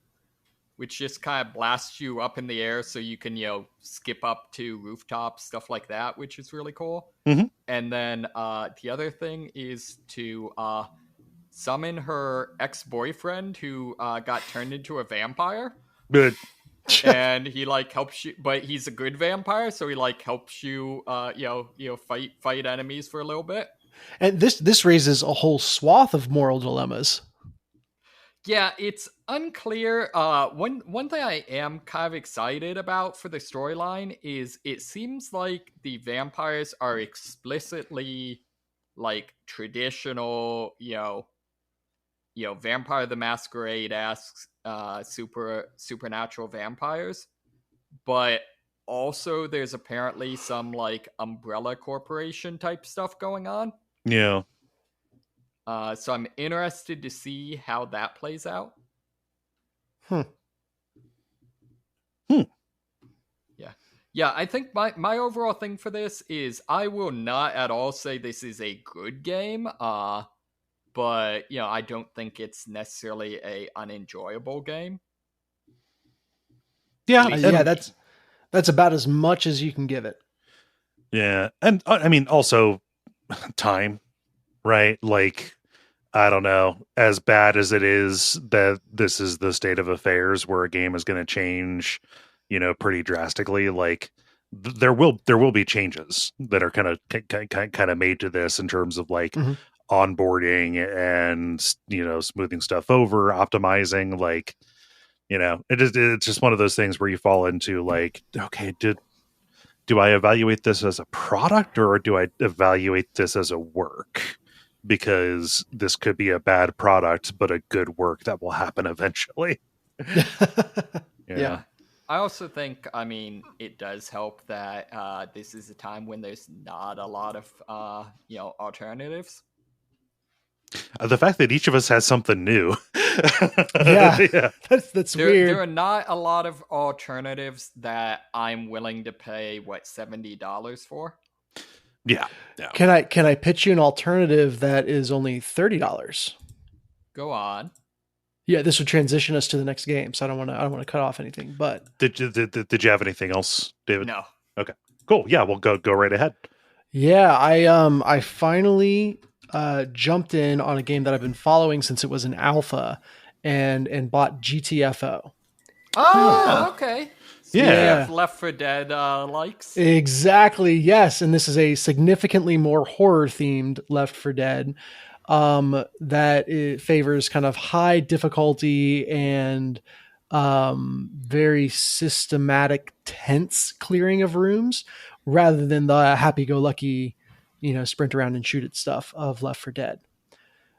which just kind of blasts you up in the air so you can skip up to rooftops, stuff like that, which is really cool. Mm-hmm. And then the other thing is to summon her ex-boyfriend who got turned into a vampire. Good. And he helps you, but he's a good vampire, so he helps you fight enemies for a little bit. And this raises a whole swath of moral dilemmas. Yeah, it's unclear. One thing I am kind of excited about for the storyline is it seems like the vampires are explicitly traditional, Vampire the Masquerade-esque supernatural vampires, but also there's apparently some Umbrella Corporation type stuff going on. Yeah. So I'm interested to see how that plays out. Yeah, I think my overall thing for this is I will not at all say this is a good game. But I don't think it's necessarily a unenjoyable game. Yeah, that's about as much as you can give it. Yeah, and I mean also time, right? Like I don't know, as bad as it is that this is the state of affairs where a game is going to change, pretty drastically. Like there will be changes that are kind of made to this in terms of onboarding and smoothing stuff over, optimizing, it's just one of those things where you fall into okay, do I evaluate this as a product or do I evaluate this as a work? Because this could be a bad product but a good work that will happen eventually. Yeah. I also think, it does help that this is a time when there's not a lot of alternatives. The fact that each of us has something new. Yeah. That's weird. There are not a lot of alternatives that I'm willing to pay $70 for. Yeah. Can I pitch you an alternative that is only $30? Go on. Yeah, this would transition us to the next game, so I don't want to cut off anything. But did you have anything else, David? No. Okay. Cool. Yeah, we'll go right ahead. Yeah, I finally jumped in on a game that I've been following since it was an alpha, and bought GTFO. Oh, okay. So yeah. Left 4 Dead likes. Exactly. Yes, and this is a significantly more horror themed Left 4 Dead. That it favors kind of high difficulty and very systematic, tense clearing of rooms rather than the happy-go-lucky, sprint around and shoot at stuff of Left 4 Dead.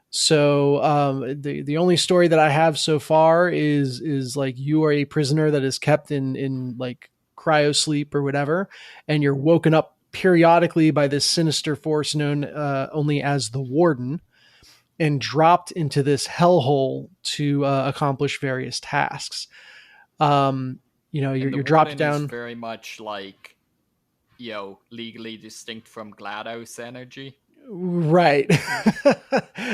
So the only story that I have so far is like you are a prisoner that is kept in like cryo sleep or whatever, and you're woken up periodically by this sinister force known only as the Warden, and dropped into this hellhole to accomplish various tasks. You're dropped down. Is very much like, legally distinct from GLaDOS energy. Right.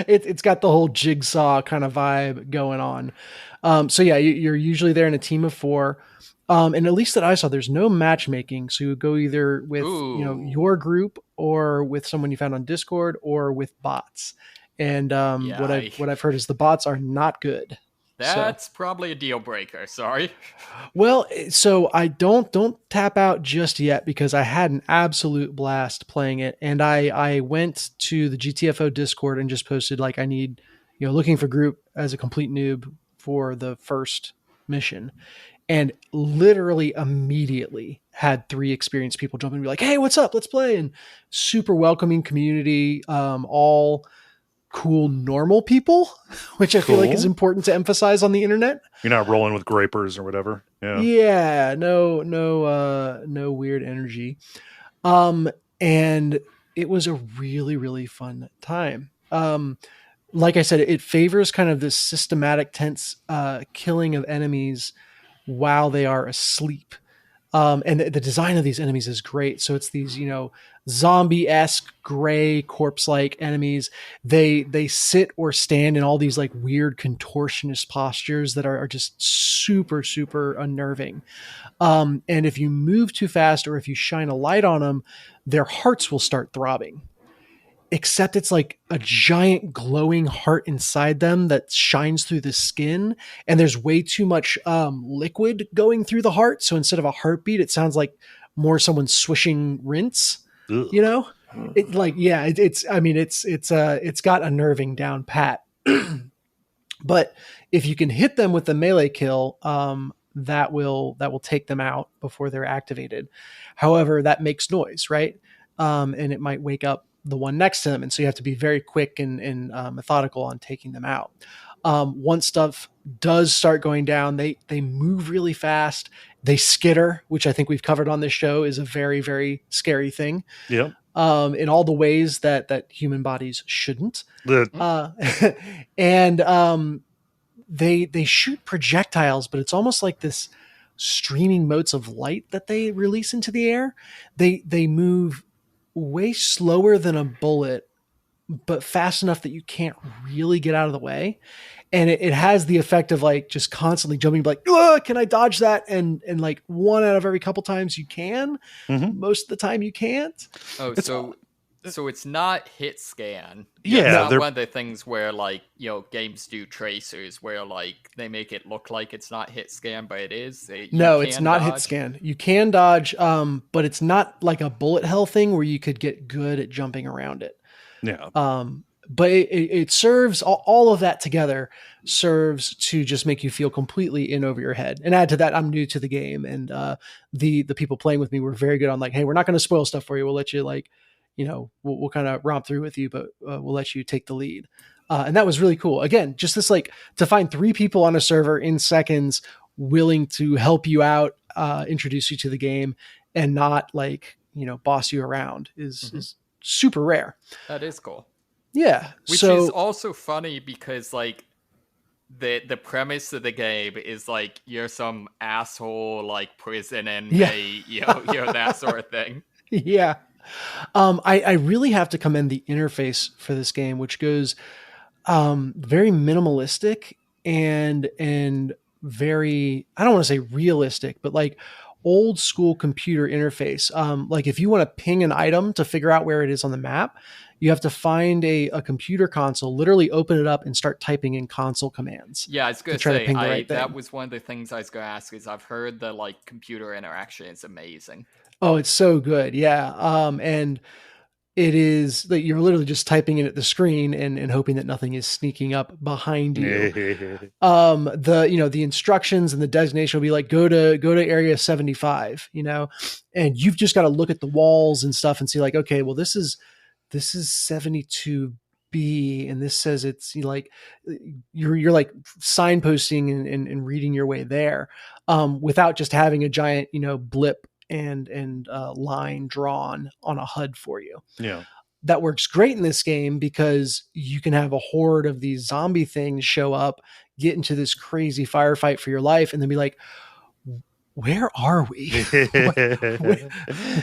It's got the whole Jigsaw kind of vibe going on. So yeah, you're usually there in a team of 4. And at least that I saw, there's no matchmaking. So you would go either with, your group or with someone you found on Discord or with bots. And what I've heard is the bots are not good. That's probably a deal breaker. Sorry. Well, so I don't tap out just yet because I had an absolute blast playing it. And I went to the GTFO Discord and just posted like I need, looking for group as a complete noob for the first mission. And literally immediately had 3 experienced people jump in and be like, hey, what's up? Let's play. And super welcoming community, all cool, normal people, which I feel like is important to emphasize on the internet. You're not rolling with gripers or whatever. Yeah. No weird energy. And it was a really, really fun time. Like I said, it favors kind of this systematic, tense, killing of enemies while they are asleep. And the design of these enemies is great. So it's these, zombie-esque gray corpse-like enemies. They sit or stand in all these like weird contortionist postures that are just super, super unnerving. And if you move too fast or if you shine a light on them, their hearts will start throbbing. Except it's like a giant glowing heart inside them that shines through the skin, and there's way too much liquid going through the heart. So instead of a heartbeat, it sounds like more someone swishing rinse. Ugh. It's got unnerving down pat. But if you can hit them with the melee kill, that will take them out before they're activated. However, that makes noise, right? And it might wake up the one next to them. And so you have to be very quick and methodical on taking them out. Once stuff does start going down, they move really fast. They skitter, which I think we've covered on this show is a very, very scary thing. Yeah. In all the ways that human bodies shouldn't. They shoot projectiles, but it's almost like this streaming motes of light that they release into the air. They move way slower than a bullet, but fast enough that you can't really get out of the way. And it has the effect of like just constantly jumping, like, oh, can I dodge that? And like one out of every couple times you can. Mm-hmm. Most of the time you can't. Oh, so it's not hit scan. Yeah, it's not one of the things where like games do tracers where like they make it look like it's not hit scan, but it is. No, it's not hit scan. You can dodge, but it's not like a bullet hell thing where you could get good at jumping around it. Yeah. But it serves all of that together serves to just make you feel completely in over your head. And add to that, I'm new to the game, and the people playing with me were very good on like, hey, we're not going to spoil stuff for you. We'll let you like, we'll kind of romp through with you, but we'll let you take the lead. And that was really cool. Again, just this like to find 3 people on a server in seconds willing to help you out, introduce you to the game, and not like boss you around is super rare. That is cool. Yeah. Which so is also funny because like the premise of the game is like you're some asshole like prison yeah. inmate, that sort of thing. Yeah. I really have to commend the interface for this game, which goes very minimalistic and very, I don't want to say realistic, but like old school computer interface. Like if you want to ping an item to figure out where it is on the map, you have to find a computer console, literally open it up and start typing in console commands. Yeah, I was gonna to try to say ping the right thing. that was one of the things I was gonna ask is I've heard the like computer interaction is amazing. Oh, it's so good. Yeah. And it is that you're literally just typing in at the screen and hoping that nothing is sneaking up behind you. The instructions and the designation will be like, go to area 75, and you've just got to look at the walls and stuff and see like, okay, well, this is 72B, and this says it's like you're like signposting and reading your way there, without just having a giant, blip and line drawn on a HUD for you. Yeah. That works great in this game because you can have a horde of these zombie things show up, get into this crazy firefight for your life, and then be like, where are we?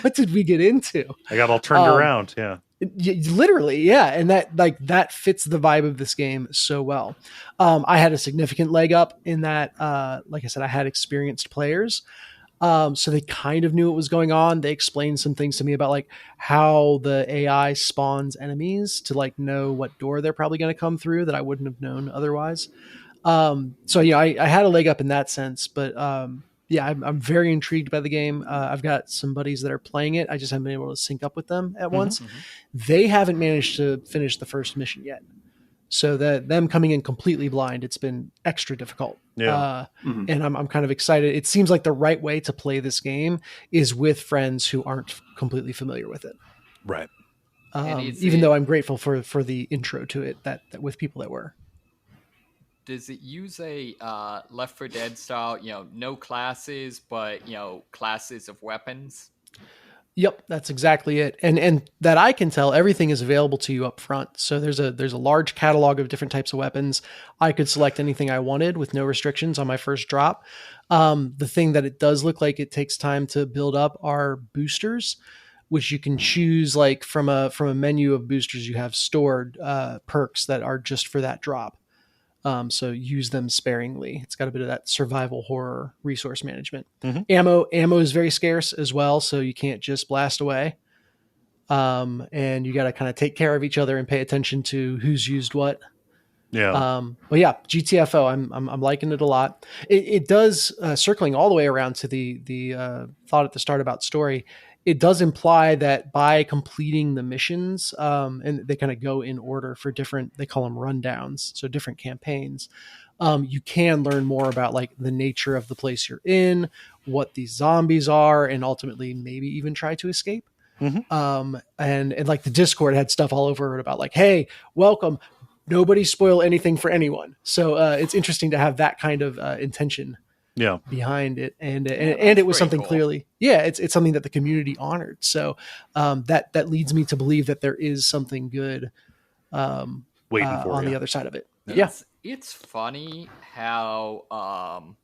what did we get into? I got all turned around. Yeah. Literally. Yeah. And that fits the vibe of this game so well. I had a significant leg up in that, like I said, I had experienced players. So they kind of knew what was going on. They explained some things to me about like how the AI spawns enemies to like know what door they're probably going to come through that I wouldn't have known otherwise. So yeah, I had a leg up in that sense, but yeah, I'm very intrigued by the game. I've got some buddies that are playing it. I just haven't been able to sync up with them at once. They haven't managed to finish the first mission yet. So that them coming in completely blind, it's been extra difficult. Yeah. And I'm kind of excited. It seems like the right way to play this game is with friends who aren't completely familiar with it. Right. Even though I'm grateful for the intro to it that with people that were. Does it use a Left 4 Dead style, no classes, but, classes of weapons? Yep, that's exactly it. And that I can tell, everything is available to you up front. So there's a large catalog of different types of weapons. I could select anything I wanted with no restrictions on my first drop. The thing that it does look like it takes time to build up are boosters, which you can choose like from a menu of boosters you have stored, perks that are just for that drop. So use them sparingly. It's got a bit of that survival horror resource management. Ammo is very scarce as well, so you can't just blast away. And you got to kind of take care of each other and pay attention to who's used what. Yeah. But yeah, GTFO, I'm liking it a lot. It does, circling all the way around to the thought at the start about story. It does imply that by completing the missions, and they kind of go in order for different, they call them rundowns, so different campaigns, you can learn more about like the nature of the place you're in, what these zombies are, and ultimately maybe even try to escape. And like the Discord had stuff all over it about like, hey, welcome. Nobody spoil anything for anyone. So it's interesting to have that kind of intention behind it, and it was something cool. Clearly, it's something that the community honored. So that leads me to believe that there is something good waiting for on you. The other side of it. It's funny how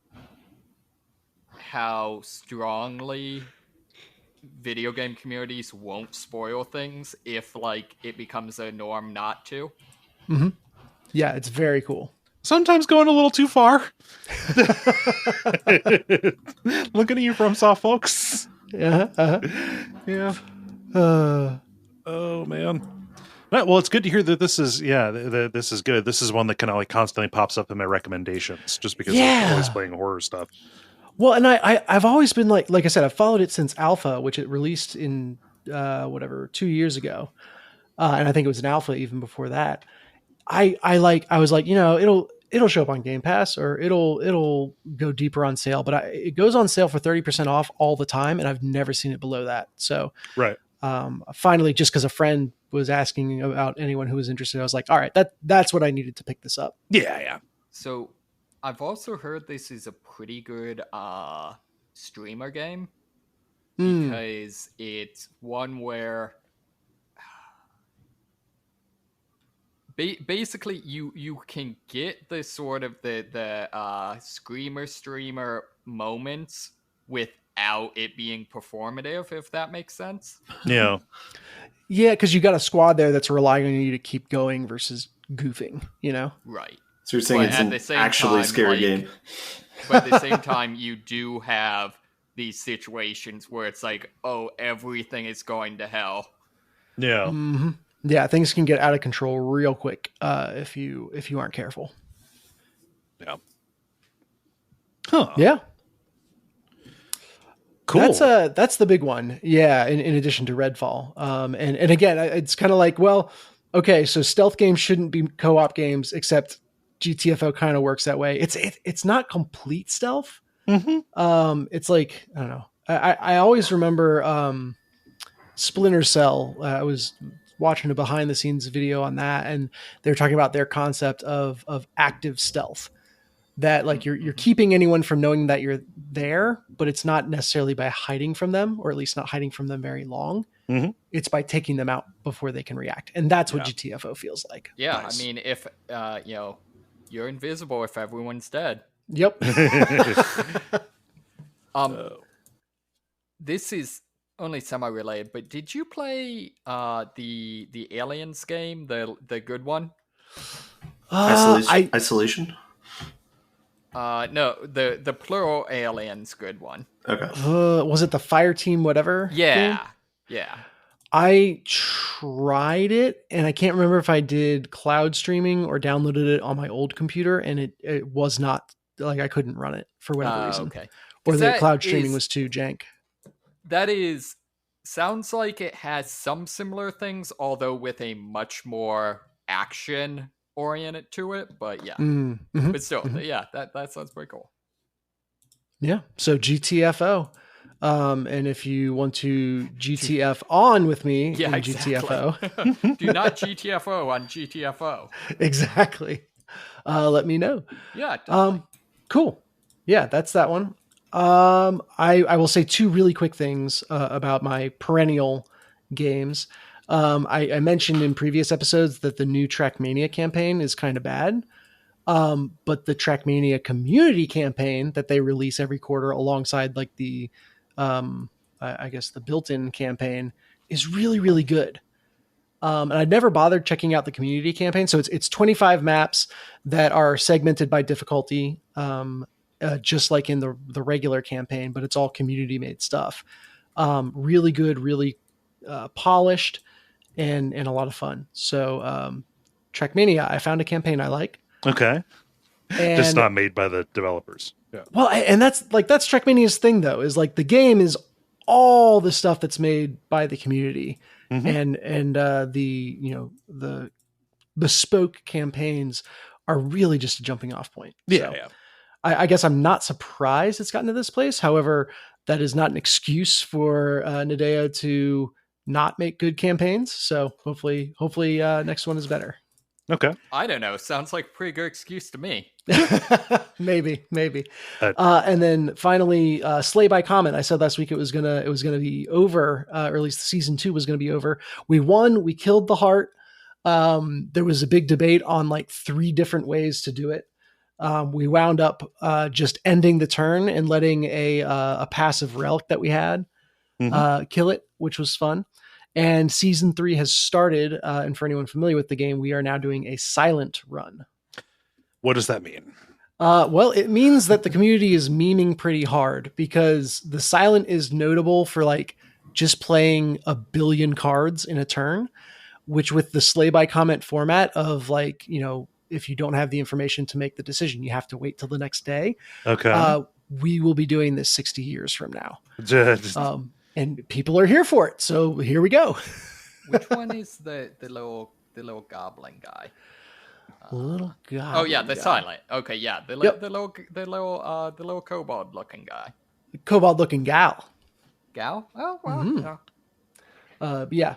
strongly video game communities won't spoil things if like it becomes a norm not to. Yeah, it's very cool. Sometimes going a little too far. Looking at you from soft folks. Yeah. Oh man. Well, it's good to hear that this is this is good. This is one that kind of like constantly pops up in my recommendations just because I'm always playing horror stuff. Well, and I've always been like I said, I've followed it since Alpha, which it released in 2 years ago, and I think it was an Alpha even before that. I was like, it'll show up on Game Pass or it'll go deeper on sale, but it goes on sale for 30% off all the time, and I've never seen it below that. So right. Finally, just because a friend was asking about anyone who was interested, I was like, all right, that's what I needed to pick this up. Yeah. So I've also heard this is a pretty good streamer game because it's one where basically you can get the sort of the screamer streamer moments without it being performative, if that makes sense. Yeah. Yeah, because you got a squad there that's relying on you to keep going versus goofing, you know? Right. So you're saying But it's an actually scary game. But at the same time, you do have these situations where it's like, oh, everything is going to hell. Yeah. Mm-hmm. Yeah, things can get out of control real quick if you aren't careful. Yeah. Huh. Yeah. Cool. That's the big one. Yeah. In addition to Redfall. And again, it's kind of like, well, okay, so stealth games shouldn't be co-op games, except GTFO kind of works that way. It's not complete stealth. Mm-hmm. It's like, I don't know. I always remember Splinter Cell. I was watching a behind the scenes video on that, and they were talking about their concept of active stealth. That like you're keeping anyone from knowing that you're there, but it's not necessarily by hiding from them, or at least not hiding from them very long. Mm-hmm. It's by taking them out before they can react, and that's what GTFO feels like. Yeah, Nice. I mean, if you're invisible if everyone's dead. Yep. This is only semi-related, but did you play the Aliens game, the good one? Isolation? No, the plural Aliens good one. Okay. Was it the Fire Team whatever? Yeah. thing? Yeah. I tried it, and I can't remember if I did cloud streaming or downloaded it on my old computer, and it was not, like, I couldn't run it for whatever reason. Okay. Or the cloud streaming was too jank. That sounds like it has some similar things, although with a much more action oriented to it. But yeah, Mm-hmm. but still, yeah, that sounds pretty cool. Yeah. So GTFO. And if you want to GTF on with me in exactly. GTFO. Do not GTFO on GTFO. Exactly. Let me know. Yeah. Definitely. Cool. Yeah, that's that one. I will say two really quick things about my perennial games. I mentioned in previous episodes that the new Trackmania campaign is kind of bad. But the Trackmania community campaign that they release every quarter alongside like the, I guess the built-in campaign is really, really good. And I'd never bothered checking out the community campaign. So it's 25 maps that are segmented by difficulty, just like in the regular campaign, but it's all community made stuff. Really good, really polished, and a lot of fun. So Trackmania, I found a campaign I like. Okay. And, just not made by the developers. Yeah. Well, and that's Trackmania's thing though, is like the game is all the stuff that's made by the community, and the bespoke campaigns are really just a jumping off point. Yeah. So I guess I'm not surprised it's gotten to this place. However, that is not an excuse for Nadeo to not make good campaigns. So hopefully next one is better. Okay. I don't know. Sounds like a pretty good excuse to me. maybe. And then finally, Slay by Comet. I said last week it was gonna be over, or at least season 2 was gonna be over. We won. We killed the heart. There was a big debate on like 3 different ways to do it. We wound up just ending the turn and letting a passive relic that we had kill it, which was fun. And season 3 has started. And for anyone familiar with the game, we are now doing a silent run. What does that mean? Well, it means that the community is memeing pretty hard because the silent is notable for like just playing a billion cards in a turn, which with the Slay by Comet format of like, if you don't have the information to make the decision, you have to wait till the next day. Okay. We will be doing this 60 years from now. Just, and people are here for it. So here we go. Which one is the little goblin guy? Little goblin. Oh yeah, the guy. Silent. Okay, yeah, the little kobold looking guy. Kobold looking gal. Gal? Oh well. Yeah.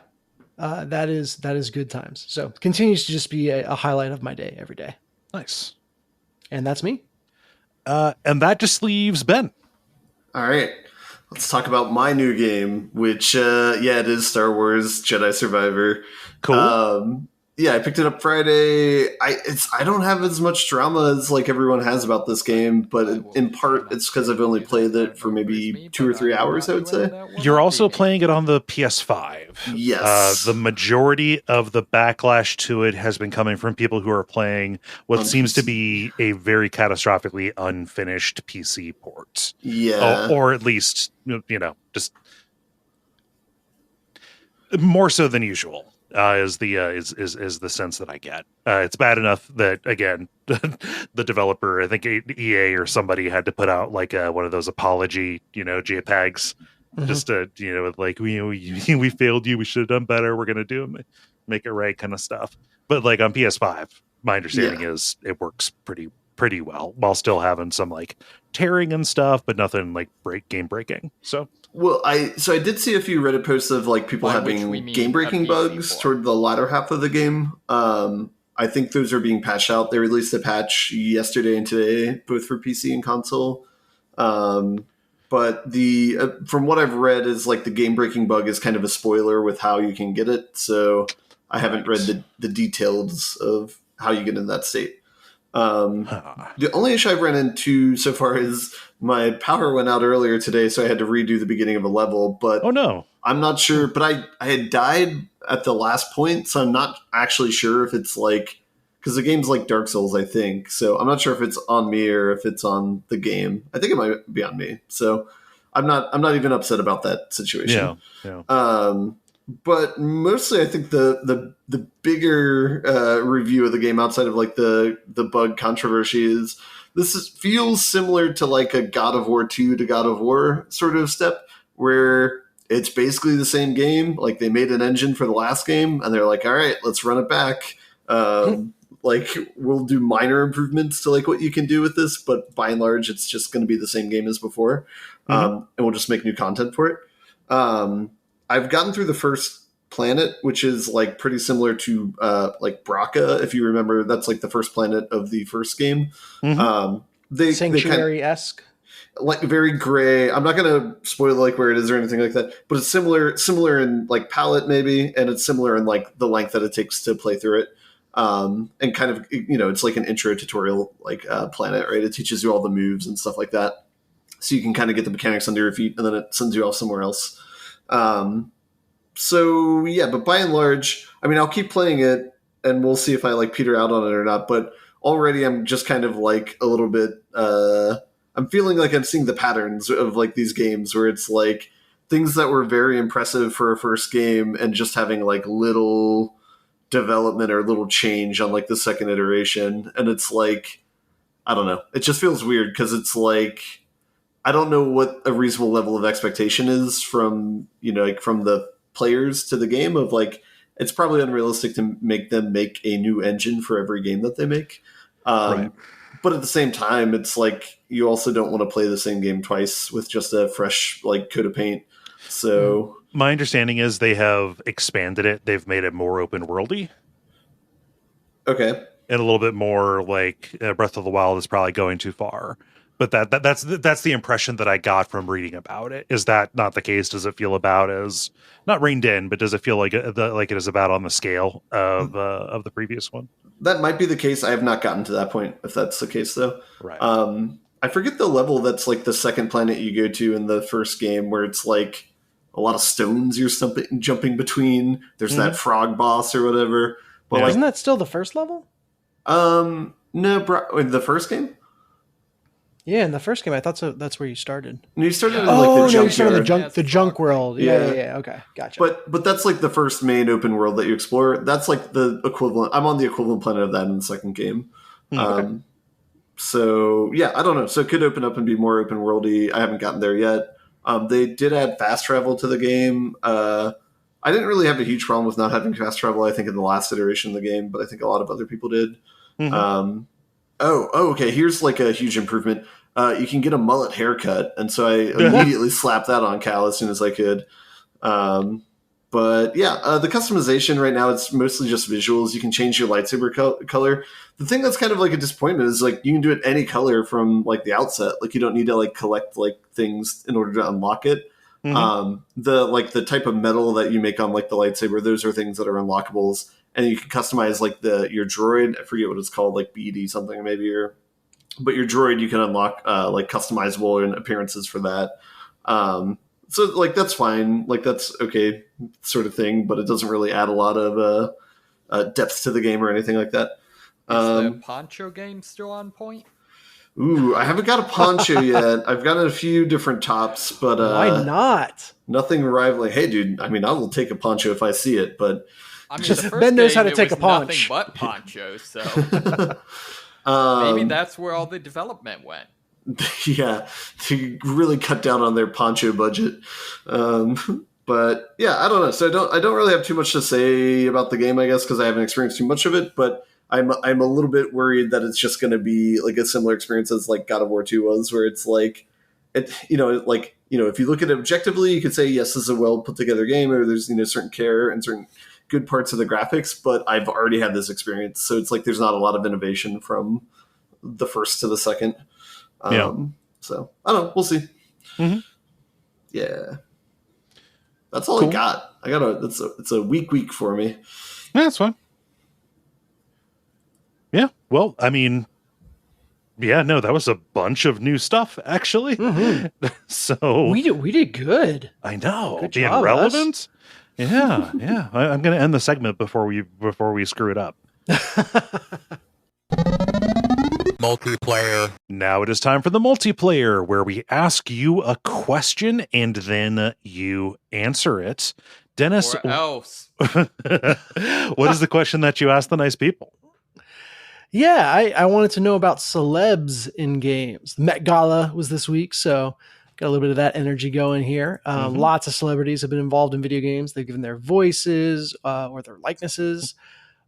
That is good times. So continues to just be a highlight of my day every day. Nice. And that's me. And that just leaves Ben. All right. Let's talk about my new game, which, it is Star Wars Jedi Survivor. Cool. I picked it up Friday. I don't have as much drama as like everyone has about this game, but in part it's because I've only played it for maybe 2 or 3 hours, I would say. You're also playing it on the PS5. Yes. The majority of the backlash to it has been coming from people who are playing what seems to be a very catastrophically unfinished PC port. Yeah. Or at least, just more so than usual. Is the sense that I get. It's bad enough that, again, the developer, I think EA or somebody, had to put out like one of those apology, JPEGs, just to, with like, we failed you, we should have done better, we're gonna make it right kind of stuff. But like on PS5, my understanding is it works pretty well while still having some like tearing and stuff, but nothing like game breaking. So. Well, I did see a few Reddit posts of like people having game-breaking bugs toward the latter half of the game. I think those are being patched out. They released a patch yesterday and today, both for PC and console. But the from what I've read is like the game-breaking bug is kind of a spoiler with how you can get it. So I haven't read the details of how you get in that state. The only issue I've run into so far is my power went out earlier today, so I had to redo the beginning of a level. But oh no, I'm not sure. But I had died at the last point, so I'm not actually sure if it's like, because the game's like Dark Souls, I think. So I'm not sure if it's on me or if it's on the game. I think it might be on me. So I'm not even upset about that situation. Yeah. But mostly, I think the bigger review of the game outside of like the bug controversy is feels similar to like a God of War 2 to God of War sort of step, where it's basically the same game. Like they made an engine for the last game, and they're like, all right, let's run it back. Like we'll do minor improvements to like what you can do with this, but by and large, it's just going to be the same game as before, and we'll just make new content for it. I've gotten through the first planet, which is like pretty similar to like Braca, if you remember. That's like the first planet of the first game. Sanctuary-esque, like very gray. I'm not going to spoil like where it is or anything like that, but it's similar in like palette maybe, and it's similar in like the length that it takes to play through it. And kind of, it's like an intro tutorial like planet, right? It teaches you all the moves and stuff like that, so you can kind of get the mechanics under your feet, and then it sends you off somewhere else. So yeah, but by and large, I mean, I'll keep playing it and we'll see if I like peter out on it or not. But already I'm just kind of like a little bit, I'm feeling like I'm seeing the patterns of like these games where it's like things that were very impressive for a first game and just having like little development or little change on like the second iteration. And it's like, I don't know. It just feels weird because it's like, I don't know what a reasonable level of expectation is from, like from the players to the game of like, it's probably unrealistic to make them make a new engine for every game that they make. Right. But at the same time, it's like, you also don't want to play the same game twice with just a fresh like coat of paint. So my understanding is they have expanded it. They've made it more open worldy. Okay. And a little bit more like Breath of the Wild is probably going too far. But that's the impression that I got from reading about it. Is that not the case? Does it feel about as not reined in, but does it feel like it is about on the scale of the previous one? That might be the case. I have not gotten to that point. If that's the case, though, right? I forget the level that's like the second planet you go to in the first game, where it's like a lot of stones you're jumping between. There's that frog boss or whatever. But isn't that still the first level? No, in the first game. Yeah, in the first game, I thought so. That's where you started. You started in the junk world. Yeah. Okay, gotcha. But that's like the first main open world that you explore. That's like the equivalent. I'm on the equivalent planet of that in the second game. Okay. So yeah, I don't know. So it could open up and be more open worldy. I haven't gotten there yet. They did add fast travel to the game. I didn't really have a huge problem with not having fast travel, I think, in the last iteration of the game, but I think a lot of other people did. Okay. Here's like a huge improvement. You can get a mullet haircut, and so I immediately slapped that on Cal as soon as I could. But yeah, the customization right now, it's mostly just visuals. You can change your lightsaber color. The thing that's kind of like a disappointment is like you can do it any color from like the outset. Like you don't need to like collect like things in order to unlock it. The type of metal that you make on like the lightsaber, those are things that are unlockables. and you can customize like your droid. I forget what it's called, like BD something maybe, but your droid you can unlock like customizable appearances for that. So like that's fine, like that's okay, sort of thing, but it doesn't really add a lot of depth to the game or anything like that. Is the poncho game still on point? Ooh, I haven't got a poncho yet. I've got a few different tops, but why not? Nothing rivaling. Hey, dude, I mean, I will take a poncho if I see it, but I mean, the first Ben knows game, how to take a nothing punch. but ponchos, so maybe that's where all the development went. Yeah, to really cut down on their poncho budget. But yeah, I don't know. So I don't really have too much to say about the game, I guess, because I haven't experienced too much of it. But I'm a little bit worried that it's just going to be like a similar experience as like God of War 2 was, where it's like if you look at it objectively, you could say yes, this is a well put together game, or there's certain care and certain good parts of the graphics. But I've already had this experience, so it's like there's not a lot of innovation from the first to the second. So I don't know. We'll see. Mm-hmm. Yeah. That's all cool. I got. It's a week for me. Yeah, that's fine. Yeah. Well, I mean, yeah, no, that was a bunch of new stuff, actually. Mm-hmm. So we did good. I know. Good Being job, relevant. us. Yeah, yeah. I'm going to end the segment before we screw it up. Multiplayer. Now it is time for the multiplayer, where we ask you a question and then you answer it. Dennis, Or else. what is the question that you asked the nice people? Yeah, I wanted to know about celebs in games. The Met Gala was this week, so got a little bit of that energy going here. Lots of celebrities have been involved in video games. They've given their voices or their likenesses.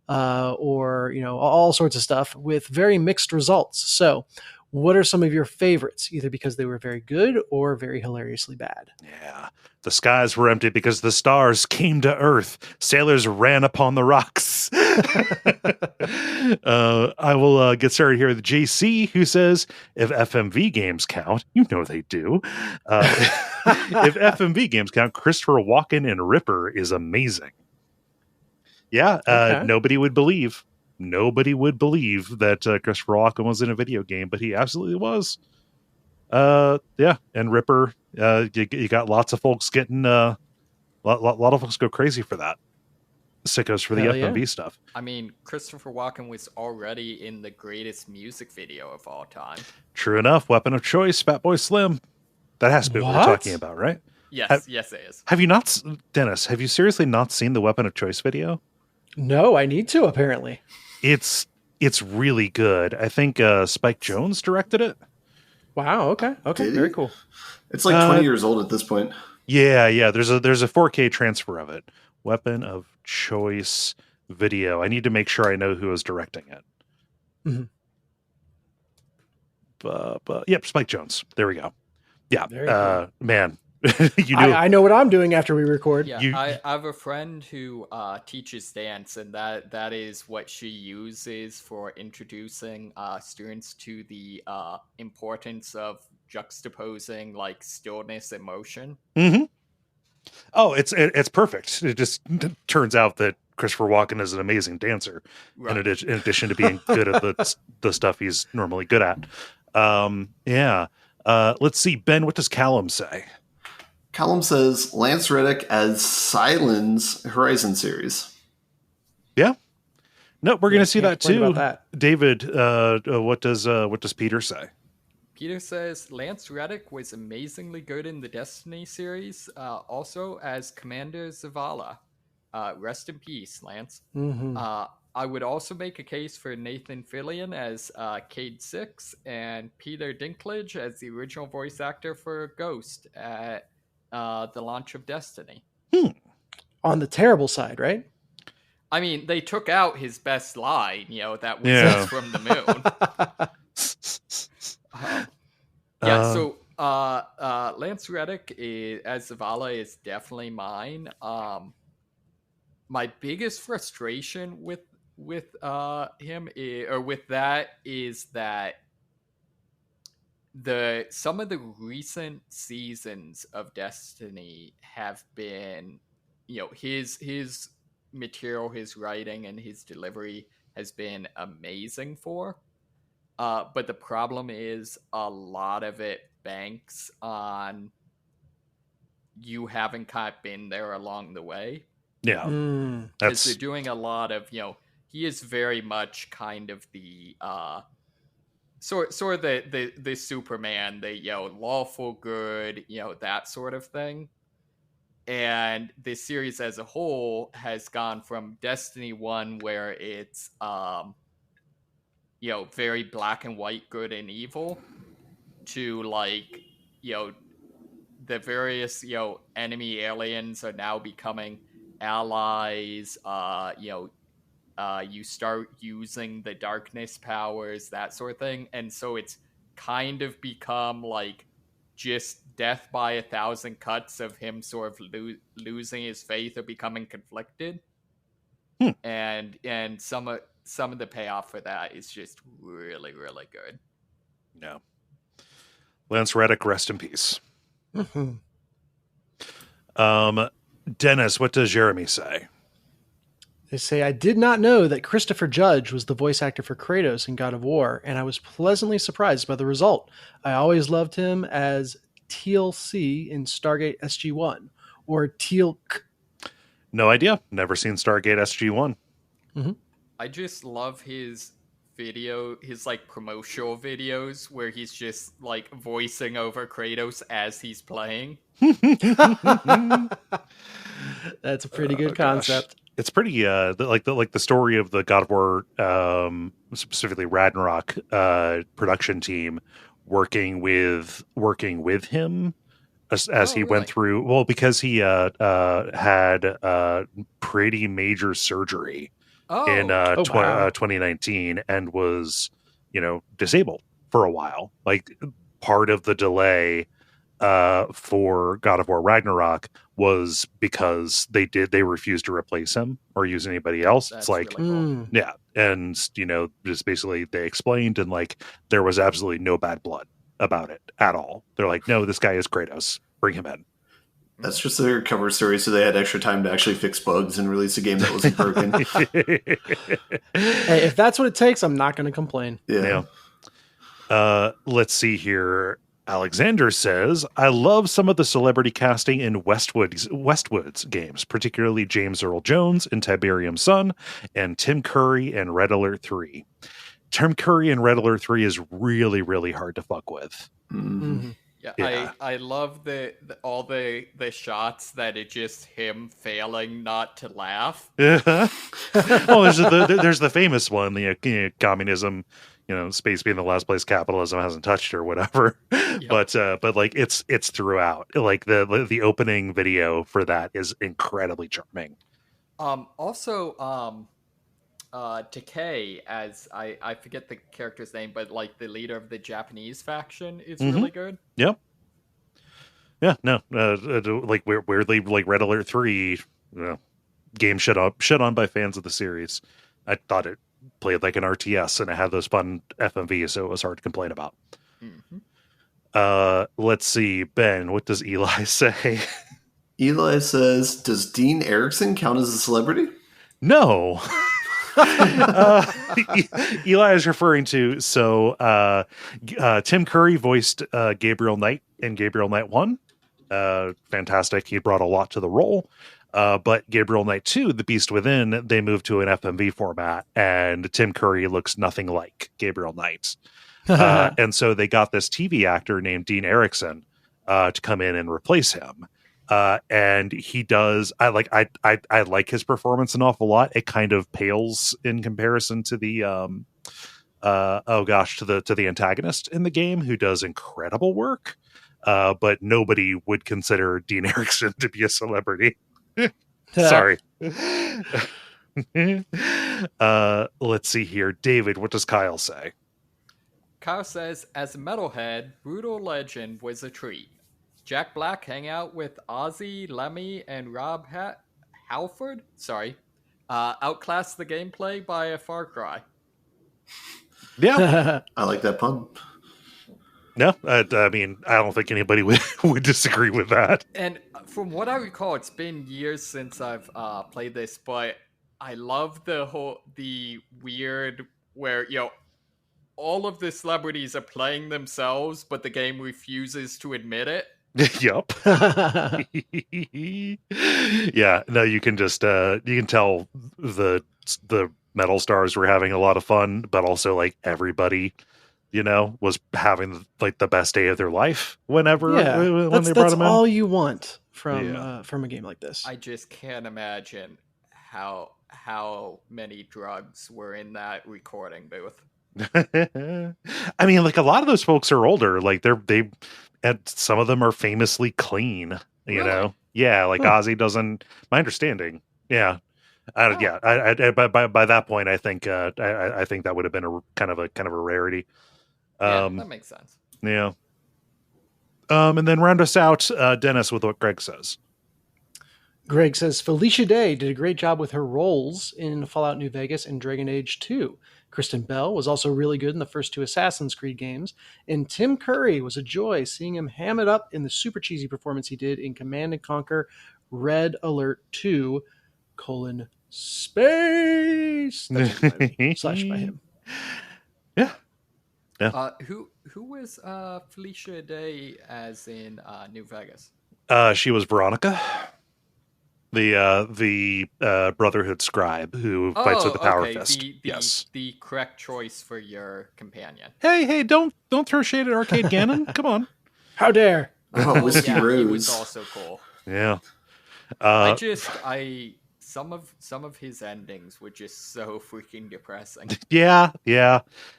Or all sorts of stuff with very mixed results. So what are some of your favorites, either because they were very good or very hilariously bad? Yeah. The skies were empty because the stars came to earth. Sailors ran upon the rocks. I will get started here with JC, who says, if FMV games count, you know they do. If FMV games count, Christopher Walken in Ripper is amazing. Yeah, Okay. Nobody would believe that Christopher Walken was in a video game, but he absolutely was. Yeah, and Ripper, you got lots of folks getting lot of folks go crazy for that. Sickos for the FMV stuff. I mean, Christopher Walken was already in the greatest music video of all time. True enough. Weapon of choice, Fatboy Slim. That has to be what we're talking about, right? Yes, yes, it is. Have you not, Dennis? Have you seriously not seen the Weapon of Choice video? No, I need to, apparently. It's really good. I think Spike Jonze directed it. Wow, okay. Very cool. It's like 20 years old at this point. Yeah. There's a 4K transfer of it. Weapon of Choice video. I need to make sure I know who is directing it. Mm-hmm. But yep, Spike Jonze. There we go. Yeah, Cool. Man. You do. I know what I'm doing after we record. Yeah, I have a friend who teaches dance, and that is what she uses for introducing students to the importance of juxtaposing like stillness and motion. Mm-hmm. Oh, it's perfect. It just turns out that Christopher Walken is an amazing dancer, right, in addition to being good at the stuff he's normally good at. Yeah. Let's see, Ben. What does Callum say? Callum says Lance Reddick as Silence Horizon series. Yeah. No, we're going to see that too. About that. David, what does Peter say? Peter says Lance Reddick was amazingly good in the Destiny series, also as Commander Zavala. Rest in peace, Lance. Mm-hmm. I would also make a case for Nathan Fillion as Cade Six and Peter Dinklage as the original voice actor for Ghost at the launch of Destiny. On the terrible side, right? I mean, they took out his best line, that was from the moon. So Lance Reddick as Zavala is definitely mine. My biggest frustration with him with that is that some of the recent seasons of Destiny have been, his material his writing and his delivery has been amazing for. But the problem is a lot of it banks on you having kind of been there along the way. Yeah. Because they're doing a lot of, he is very much kind of the sort of the Superman, the lawful good, that sort of thing. And the series as a whole has gone from Destiny 1, where it's very black and white, good and evil, to like, the various, enemy aliens are now becoming allies. You start using the darkness powers, that sort of thing. And so it's kind of become like just death by 1,000 cuts of him sort of losing his faith or becoming conflicted. And some of the payoff for that is just really, really good. Yeah. Lance Reddick, rest in peace. Dennis, what does Jeremy say? They say, I did not know that Christopher Judge was the voice actor for Kratos in God of War, and I was pleasantly surprised by the result. I always loved him as TLC in Stargate SG-1, or Teal'c. No idea. Never seen Stargate SG-1. Mm-hmm. I just love his like promotional videos where he's just like voicing over Kratos as he's playing. That's a pretty good concept. Gosh. It's pretty the story of the God of War, specifically Ragnarok production team working with him as he went through. Well, because he had pretty major surgery in 2019 and was disabled for a while. Like part of the delay for God of War Ragnarok was because they refused to replace him or use anybody else. That's it's like really cool. Yeah, and just basically they explained, and like there was absolutely no bad blood about it at all. They're like, no, this guy is Kratos, bring him in. That's just their cover story, so they had extra time to actually fix bugs and release a game that wasn't broken. Hey, if that's what it takes, I'm not going to complain. Yeah. Let's see here. Alexander says, I love some of the celebrity casting in Westwood's games, particularly James Earl Jones in Tiberium's Son and Tim Curry in Red Alert 3. Tim Curry in Red Alert 3 is really, really hard to fuck with. Mm-hmm. Yeah. I love all the shots that it's just him failing not to laugh. Well, there's the famous one, the communism, space being the last place capitalism hasn't touched or whatever. Yep. But like it's throughout. Like the opening video for that is incredibly charming. Also, Decay, as I forget the character's name, but like the leader of the Japanese faction is really good. Yep. Yeah. No. Like weirdly, like Red Alert 3, game shit on by fans of the series. I thought it played like an RTS and it had those fun FMVs, so it was hard to complain about. Mm-hmm. Let's see, Ben, what does Eli say? Eli says, does Dean Erickson count as a celebrity? No. Eli is referring to Tim Curry voiced Gabriel Knight in Gabriel Knight 1. Fantastic. He brought a lot to the role. But Gabriel Knight 2, The Beast Within, they moved to an FMV format, and Tim Curry looks nothing like Gabriel Knight. And so they got this TV actor named Dean Erickson to come in and replace him. And he does. I like his performance an awful lot. It kind of pales in comparison to the to the antagonist in the game, who does incredible work. But nobody would consider Dean Erickson to be a celebrity. Sorry. Let's see here. David, what does Kyle say? Kyle says, as a metalhead, Brutal Legend was a treat. Jack Black hang out with Ozzy, Lemmy, and Rob Halford? Sorry. Outclassed the gameplay by a far cry. Yeah. I like that pun. No, I mean, I don't think anybody would disagree with that. And from what I recall, it's been years since I've played this, but I love the weird where all of the celebrities are playing themselves, but the game refuses to admit it. Yup. Yeah, no, you can just you can tell the metal stars were having a lot of fun, but also like everybody, was having like the best day of their life when they brought that's them in. all you want from a game like this. I just can't imagine how many drugs were in that recording booth. I mean, like a lot of those folks are older. Like and some of them are famously clean. You know, yeah. Like Ozzy doesn't. My understanding, yeah. Yeah. By that point, I think I think that would have been a kind of a rarity. Yeah, that makes sense. Yeah. And then round us out, Dennis, with what Greg says. Greg says Felicia Day did a great job with her roles in Fallout New Vegas and Dragon Age 2. Kristen Bell was also really good in the first 2 Assassin's Creed games, and Tim Curry was a joy seeing him ham it up in the super cheesy performance he did in Command & Conquer Red Alert 2, space. That's slash by him. Yeah. Who was Felicia Day as in New Vegas? She was Veronica, the Brotherhood scribe who fights with the power fist. Yes, the correct choice for your companion. Hey, don't throw shade at Arcade Gannon. Come on, how dare! Oh, Whiskey Rose. He was also cool. Yeah, some of his endings were just so freaking depressing. Yeah.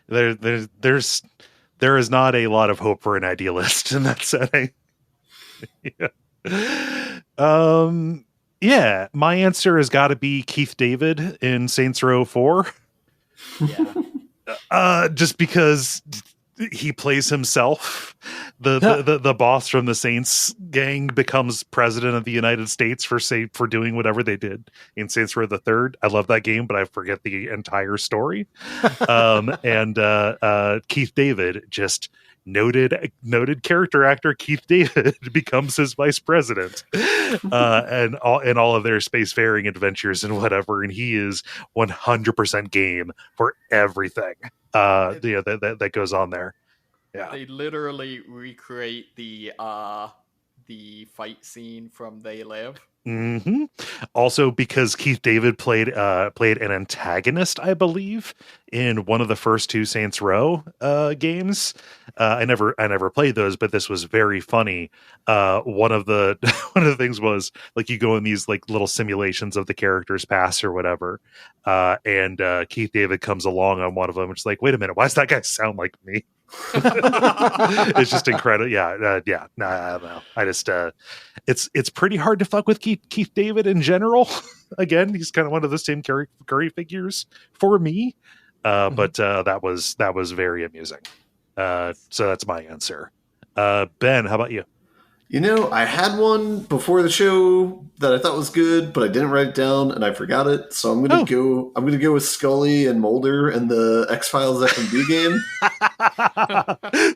There is not a lot of hope for an idealist in that setting. Yeah. My answer has got to be Keith David in Saints Row 4. Yeah. Just because he plays himself. The boss from the Saints gang becomes president of the United States for doing whatever they did in Saints Row the Third. I love that game, but I forget the entire story. And Keith David, just noted character actor Keith David, becomes his vice president, and all of their spacefaring adventures and whatever. And he is 100% game for everything. That goes on there. Yeah, they literally recreate the fight scene from They Live. Mm-hmm. Also, because Keith David played an antagonist, I believe, in one of the first 2 Saints Row games. I never played those, but this was very funny. One of the things was like you go in these like little simulations of the character's past or whatever, and Keith David comes along on one of them. It's like, wait a minute, why does that guy sound like me? It's just incredible. I don't know. I just it's pretty hard to fuck with Keith David in general. Again, he's kind of one of the same Curry figures for me. But that was very amusing. So that's my answer. Ben, how about you? I had one before the show that I thought was good, but I didn't write it down and I forgot it. So I'm gonna go with Scully and Mulder and the X-Files FMV game.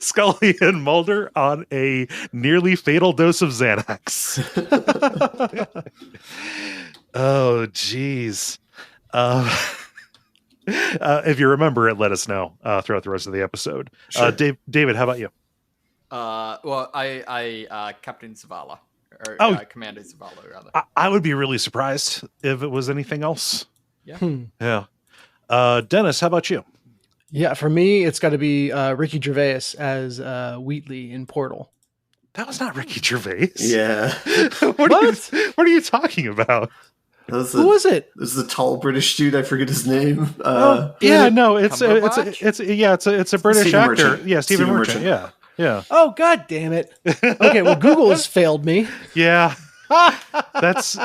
Scully and Mulder on a nearly fatal dose of Xanax. Oh, geez. If you remember it, let us know throughout the rest of the episode. Sure. David, how about you? Well, I Captain Zavala, or Commander Zavala, rather. I would be really surprised if it was anything else. Yeah. Yeah. Dennis, how about you? Yeah, for me, it's got to be Ricky Gervais as Wheatley in Portal. That was not Ricky Gervais. Yeah. What are you talking about? Who was it? This is a tall British dude. I forget his name. It's a British Stephen actor. Merchant. Yeah, Stephen Merchant. Yeah. Oh, God damn it. Okay, well, Google has failed me. Yeah. That's,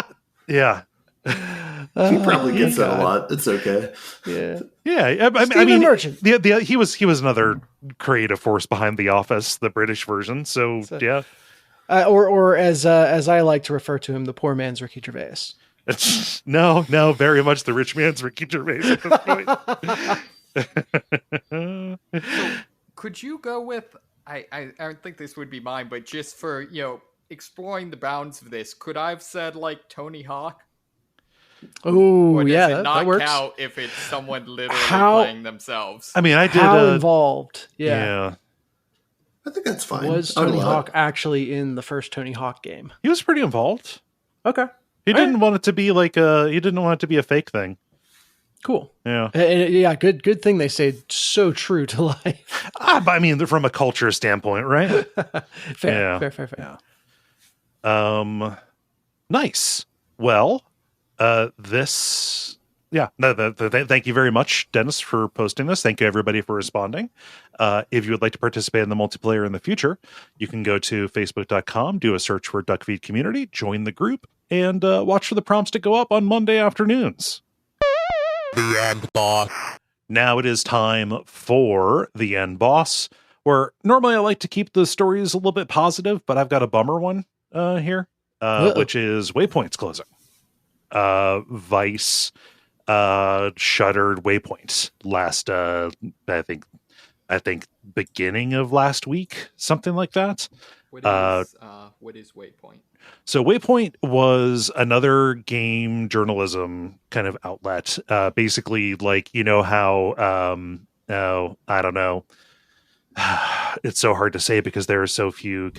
yeah. He probably gets that a lot. It's okay. Yeah. Yeah. I mean, Merchant. He was another creative force behind The Office, the British version. So yeah. Or as I like to refer to him, the poor man's Ricky Gervais. No, very much the rich man's Ricky Gervais at this point. So, could you go with I don't think this would be mine, but just for, exploring the bounds of this, could I have said, like, Tony Hawk? Oh, Or does yeah, it not that works. count if it's someone literally playing themselves? I mean, I did. How involved? Yeah. I think that's fine. Was Tony Hawk actually in the first Tony Hawk game? He was pretty involved. Okay. He didn't want it to be like he didn't want it to be a fake thing. Cool. Yeah. And yeah, good thing they stayed so true to life. But I mean, from a culture standpoint, right? Fair. Nice. Well, thank you very much, Dennis, for posting this. Thank you, everybody, for responding. If you would like to participate in the multiplayer in the future, you can go to facebook.com, do a search for Duckfeed Community, join the group, and watch for the prompts to go up on Monday afternoons. The end boss. Now it is time for the end boss, where normally I like to keep the stories a little bit positive, but I've got a bummer one here, which is Waypoint's closing. Vice shuttered Waypoint last I think beginning of last week, something like that. What is Waypoint? So Waypoint was another game journalism kind of outlet. Basically, like, how I don't know. It's so hard to say because there are so few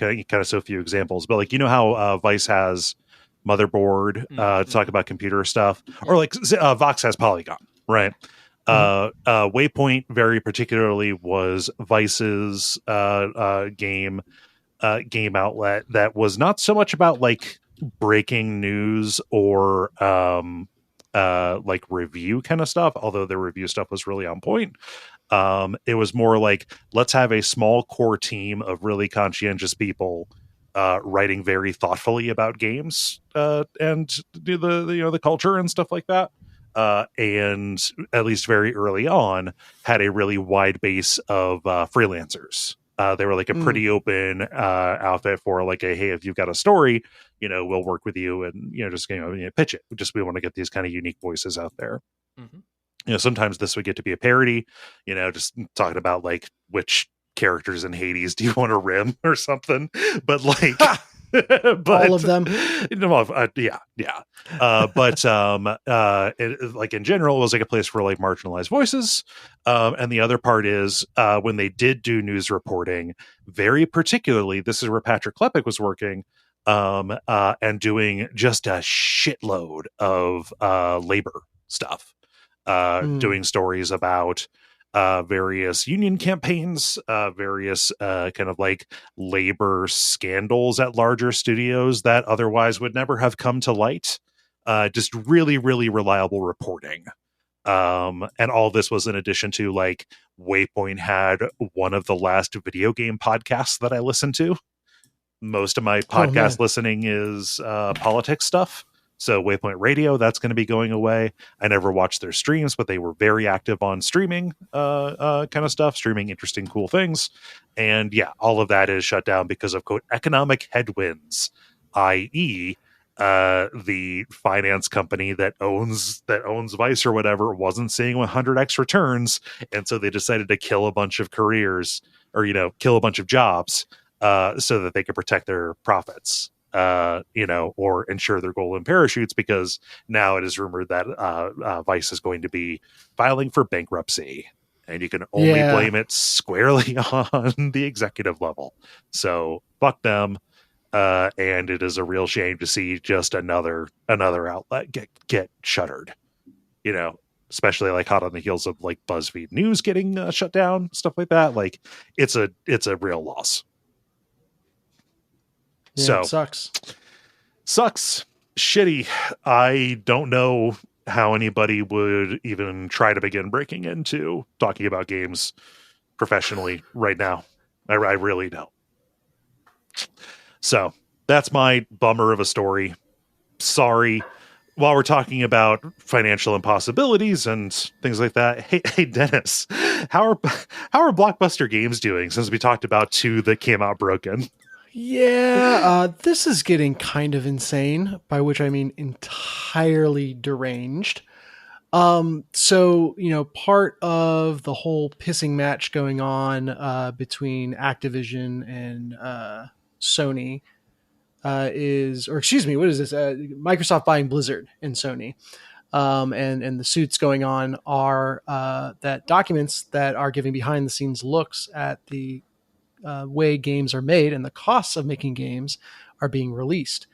so few examples. But like, how Vice has Motherboard to talk about computer stuff, or like Vox has Polygon, right? Waypoint very particularly was Vice's game outlet that was not so much about like breaking news or like review kind of stuff, although the review stuff was really on point. It was more like, let's have a small core team of really conscientious people writing very thoughtfully about games and do the culture and stuff like that. And at least very early on, had a really wide base of freelancers. They were like a pretty open outfit for like hey, if you've got a story, we'll work with you and just pitch it. We want to get these kind of unique voices out there. Mm-hmm. Sometimes this would get to be a parody, just talking about like which characters in Hades do you want to rim or something, but like but all of them, like in general, it was like a place for like marginalized voices. And the other part is when they did do news reporting, very particularly, this is where Patrick Klepek was working and doing just a shitload of labor stuff, doing stories about various union campaigns, various kind of like labor scandals at larger studios that otherwise would never have come to light. Just really, really reliable reporting. And all this was in addition to like Waypoint had one of the last video game podcasts that I listened to. Most of my podcast listening is politics stuff. So Waypoint Radio, that's going to be going away. I never watched their streams, but they were very active on streaming kind of stuff, streaming interesting, cool things. And yeah, all of that is shut down because of, quote, economic headwinds, i.e., the finance company that owns Vice or whatever wasn't seeing 100x returns. And so they decided to kill a bunch of careers or, kill a bunch of jobs so that they could protect their profits. Or ensure their golden parachutes, because now it is rumored that Vice is going to be filing for bankruptcy, and you can only blame it squarely on the executive level. So fuck them. And it is a real shame to see just another outlet get shuttered, especially like hot on the heels of like BuzzFeed News getting shut down, stuff like that. Like it's a real loss. Yeah, so it sucks. Shitty. I don't know how anybody would even try to begin breaking into talking about games professionally right now. I really don't. So that's my bummer of a story. Sorry. While we're talking about financial impossibilities and things like that, hey Dennis, how are Blockbuster Games doing since we talked about two that came out broken? Yeah, this is getting kind of insane, by which I mean entirely deranged. So, part of the whole pissing match going on between Activision and Sony what is this? Microsoft buying Blizzard and Sony. And the suits going on are that documents that are giving behind the scenes looks at the way games are made and the costs of making games are being released.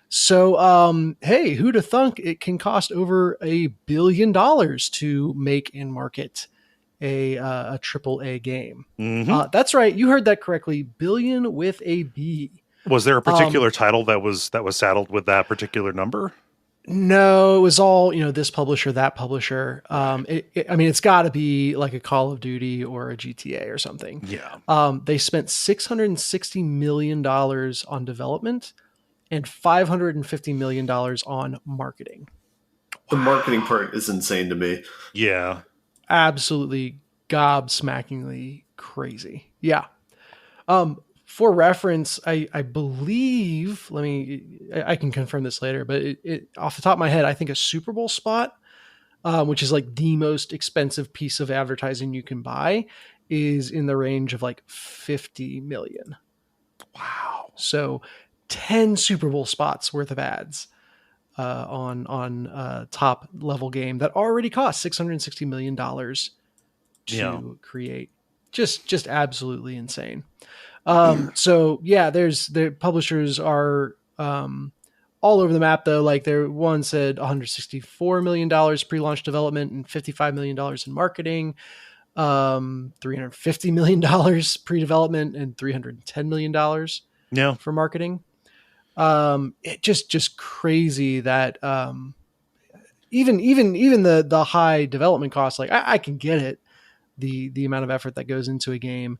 So, hey, who'd have thunk it can cost over $1 billion to make and market a triple A game? Mm-hmm. That's right. You heard that correctly. Billion with a B. Was there a particular title that was saddled with that particular number? No, it was all, this publisher, that publisher. It's got to be like a Call of Duty or a GTA or something. Yeah. They spent $660 million on development and $550 million on marketing. The marketing part is insane to me. Yeah. Absolutely gobsmackingly crazy. Yeah. For reference, I believe, I can confirm this later, but it off the top of my head, I think a Super Bowl spot, which is like the most expensive piece of advertising you can buy, is in the range of like 50 million. Wow. So 10 Super Bowl spots worth of ads on top level game that already cost $660 million to create. Just absolutely insane. So yeah, the publishers are all over the map though. Like one said $164 million pre-launch development and $55 million in marketing, $350 million pre-development and $310 million for marketing. It just crazy that even the high development costs, like I can get it, the amount of effort that goes into a game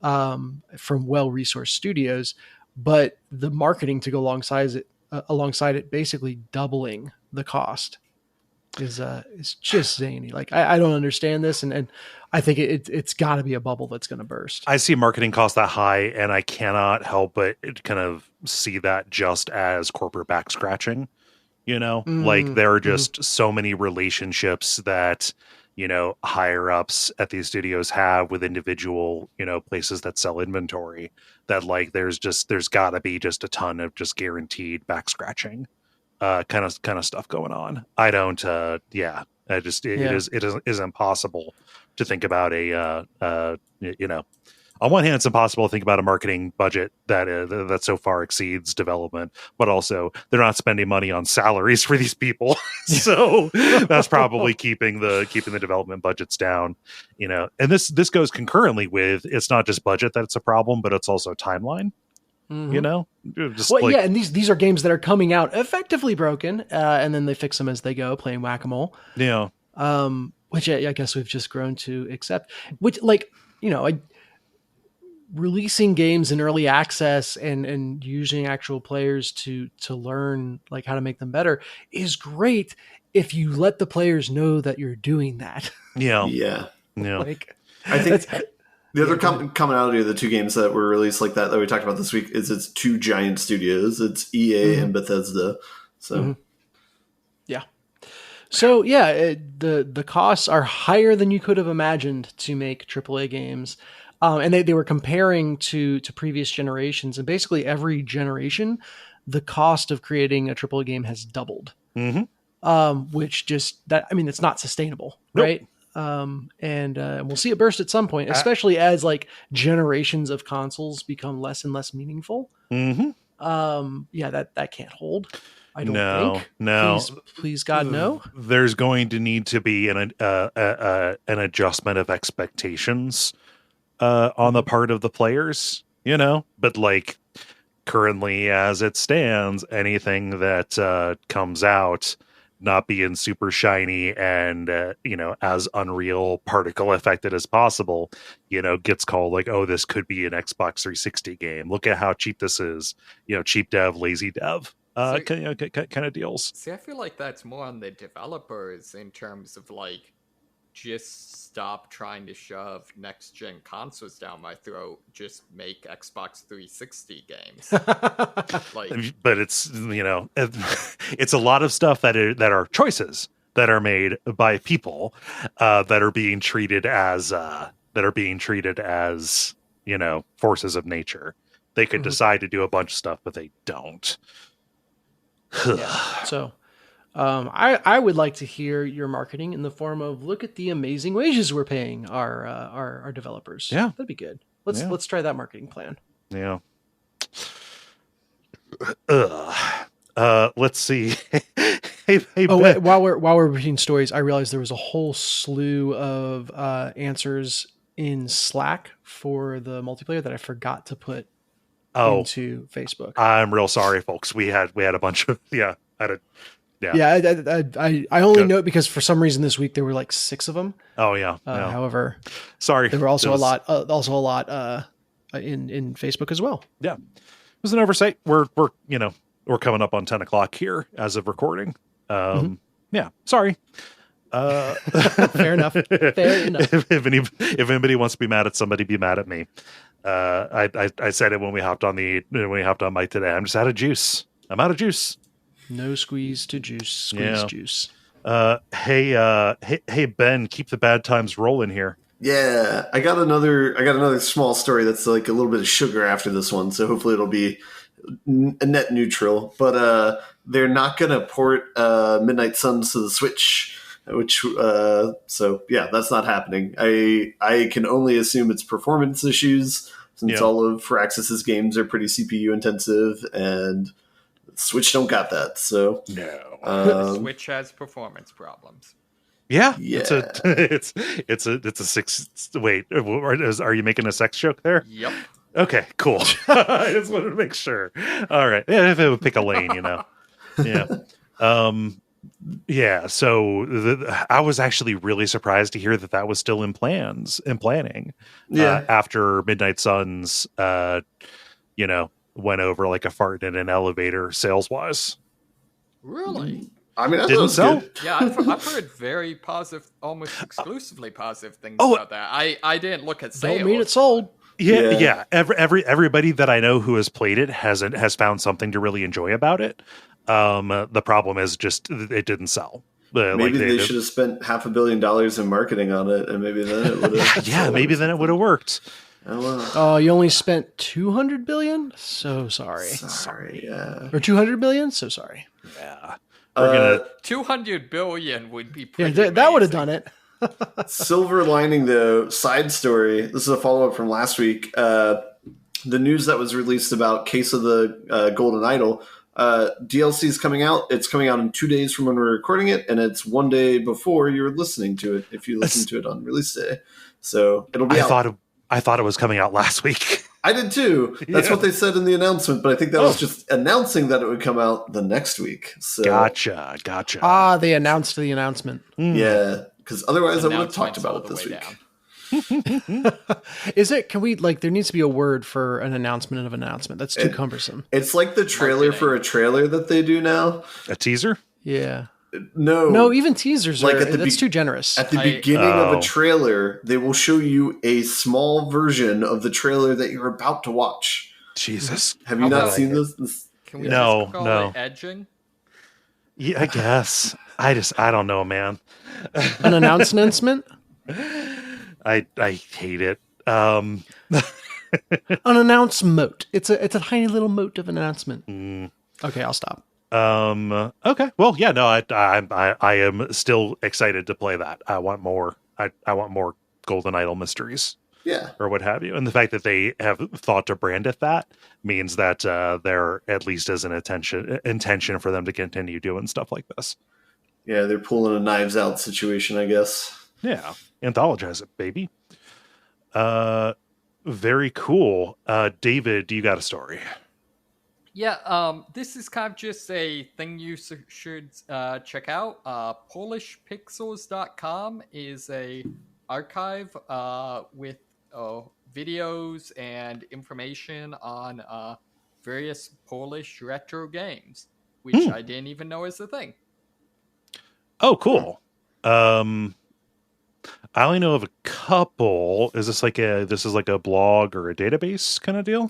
from well-resourced studios, but the marketing to go alongside it, basically doubling the cost is just zany. Like I don't understand this, and I think it's got to be a bubble that's going to burst. I see marketing costs that high, and I cannot help but kind of see that just as corporate back scratching. Like there are just so many relationships that higher ups at these studios have with individual places that sell inventory, that like there's got to be just a ton of just guaranteed back scratching kind of stuff going on. I don't it is impossible to think about on one hand, it's impossible to think about a marketing budget that so far exceeds development, but also they're not spending money on salaries for these people, so that's probably keeping the development budgets down. And this goes concurrently with, it's not just budget that it's a problem, but it's also timeline. And these are games that are coming out effectively broken, and then they fix them as they go, playing whack-a-mole. Yeah. Which I guess we've just grown to accept. Which, releasing games in early access and using actual players to learn like how to make them better is great if you let the players know that you're doing that. Yeah. I think the other commonality of the two games that were released like that we talked about this week is it's two giant studios. It's EA and Bethesda. So So the costs are higher than you could have imagined to make AAA games. And they were comparing to previous generations, and basically every generation, the cost of creating a AAA game has doubled. Which it's not sustainable, right? And we'll see it burst at some point, especially as like generations of consoles become less and less meaningful. That can't hold. I don't think. No. Please, God, no. There's going to need to be an adjustment of expectations on the part of the players, but like currently as it stands, anything that comes out not being super shiny and as Unreal particle affected as possible, gets called like, oh, this could be an Xbox 360 game. Look at how cheap this is. Cheap dev, lazy dev. Kind of deals. See, I feel like that's more on the developers in terms of like, just stop trying to shove next gen consoles down my throat. Just make Xbox 360 games. But it's it's a lot of stuff that are choices. that are made by people that are being treated as forces of nature. They could decide to do a bunch of stuff, but they don't. Yeah. So I would like to hear your marketing in the form of, look at the amazing wages we're paying our developers. Yeah. That'd be good. Let's try that marketing plan. Yeah. Let's see. hey, Ben. While we're reading stories, I realized there was a whole slew of answers in Slack for the multiplayer that I forgot to put into Facebook. I'm real sorry, folks. We had a bunch of I only know it because for some reason this week there were like 6 of them. Oh yeah. However, sorry. There were also a lot in Facebook as well. Yeah, it was an oversight. We're coming up on 10 o'clock here as of recording. Yeah, sorry. Fair enough. If anybody wants to be mad at somebody, be mad at me. I said it when we hopped on mic today. I'm just out of juice. I'm out of juice. No squeeze to juice. Juice. Hey Ben, keep the bad times rolling here. Yeah, I got another small story that's like a little bit of sugar after this one, so hopefully it'll be a net neutral. But they're not going to port Midnight Suns to the Switch, which so yeah, that's not happening. I can only assume it's performance issues, since all of Firaxis's games are pretty CPU intensive, and Switch don't got that. So no, Switch has performance problems. Yeah. It's a 6. Wait, are you making a sex joke there? Yep. Okay, cool. I just wanted to make sure. All right. Yeah, if it would pick a lane, Yeah. Yeah. So I was actually really surprised to hear that was still in planning. Yeah. After Midnight Suns, went over like a fart in an elevator sales wise. Really? I mean, that didn't sell. Good. Yeah, I've heard very positive, almost exclusively positive things about that. I didn't look at sales. Don't mean it sold. Yeah. Everybody that I know who has played it has found something to really enjoy about it. The problem is just it didn't sell. Maybe they should have spent $500 million in marketing on it, and maybe then it would have. Yeah, maybe then it would have worked. Oh, you only spent $200 billion? So sorry. Yeah. Or $200 million? So sorry. Yeah. 200 billion would be pretty that would have done it. Silver lining, though, side story. This is a follow-up from last week. The news that was released about Case of the Golden Idol. DLC is coming out. It's coming out in 2 days from when we're recording it, and it's 1 day before you're listening to it, if you listen to it on release day. So it'll be out. I thought it was coming out last week. I did too. That's what they said in the announcement, but I think that was just announcing that it would come out the next week. So Gotcha. They announced the announcement. Yeah, because otherwise I would have talked about it this week. Is it? Can we there needs to be a word for an announcement of an announcement. That's too cumbersome. It's like the trailer for a trailer that they do now. A teaser? Yeah. No, even teasers that's too generous. At the beginning of a trailer, they will show you a small version of the trailer that you're about to watch. Jesus. Have you not seen this? Can we just call it edging? Yeah, I guess. I don't know, man. An announcement? I hate it. An announce moat. It's a tiny little moat of an announcement. Okay, I'll stop. Okay. Well, yeah, no, I am still excited to play that. I want more. I want more Golden Idol mysteries. Yeah. Or what have you. And the fact that they have thought to brand it that means that there at least is an intention for them to continue doing stuff like this. Yeah, they're pulling a Knives Out situation, I guess. Yeah. Anthologize it, baby. Very cool. David, you got a story? Yeah, this is kind of just a thing you should check out. PolishPixels.com is a archive with videos and information on various Polish retro games, which I didn't even know is a thing. Oh, cool. I only know of a couple. Is this like a blog or a database kind of deal?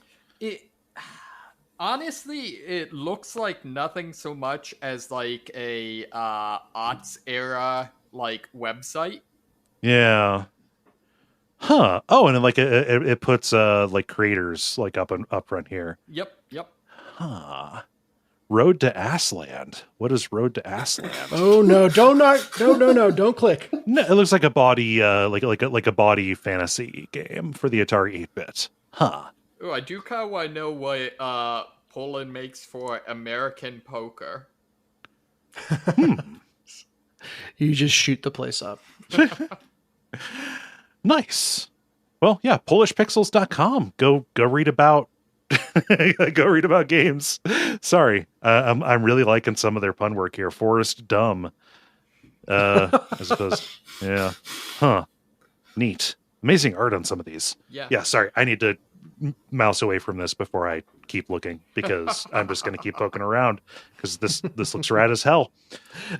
Honestly, it looks like nothing so much as like a aughts era like website. Yeah. Huh. Oh, and then, like it puts like creators like up front here. Yep. Huh. Road to Assland. What is Road to Assland? Oh no! No! Don't click. No, it looks like a body, like a body fantasy game for the Atari 8-bit. Huh. Oh, I do kind of want to know what Poland makes for American poker. You just shoot the place up. Nice. Well, yeah, polishpixels.com. Go read about go read about games. Sorry. I'm really liking some of their pun work here. Forest Dumb. As opposed. Yeah. Huh. Neat. Amazing art on some of these. Yeah, sorry. I need to mouse away from this before I keep looking, because I'm just going to keep poking around, because this looks rad as hell.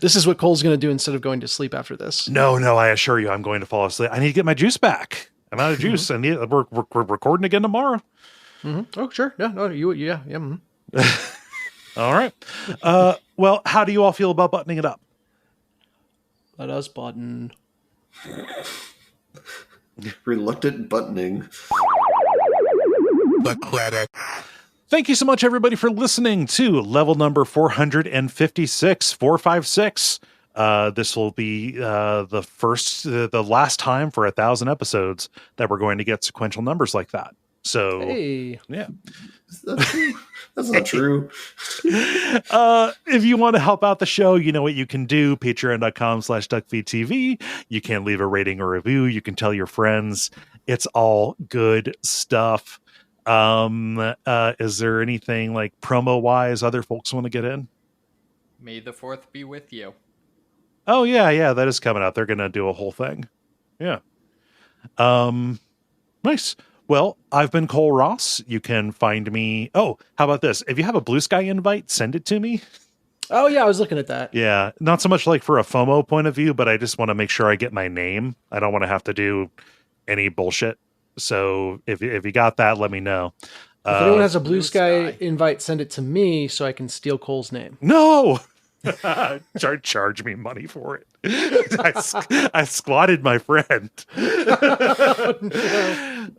This is what Cole's going to do instead of going to sleep after this. No, I assure you I'm going to fall asleep. I need to get my juice back. I'm out of juice. And we're recording again tomorrow. Mm-hmm. Oh, sure. Yeah. Mm-hmm. All right. Well, how do you all feel about buttoning it up? Let us button. Reluctant buttoning. The credit. Thank you so much, everybody, for listening to level number 456. This will be the last time for 1,000 episodes that we're going to get sequential numbers like that. So, hey. Yeah. That's not true. If you want to help out the show, you know what you can do. Patreon.com/Duckfeed.tv. You can leave a rating or review. You can tell your friends. It's all good stuff. Is there anything like promo wise other folks want to get in? May the 4th be with you. Oh yeah, that is coming out. They're gonna do a whole thing. Yeah. Nice. Well, I've been Cole Ross. You can find me. Oh, how about this? If you have a Blue Sky invite, send it to me. Oh yeah, I was looking at that. Yeah, not so much like for a FOMO point of view, but I just want to make sure I get my name. I don't want to have to do any bullshit. So if you got that, let me know. If anyone has a Blue Sky invite, send it to me so I can steal Cole's name. No! Charge me money for it. I squatted my friend.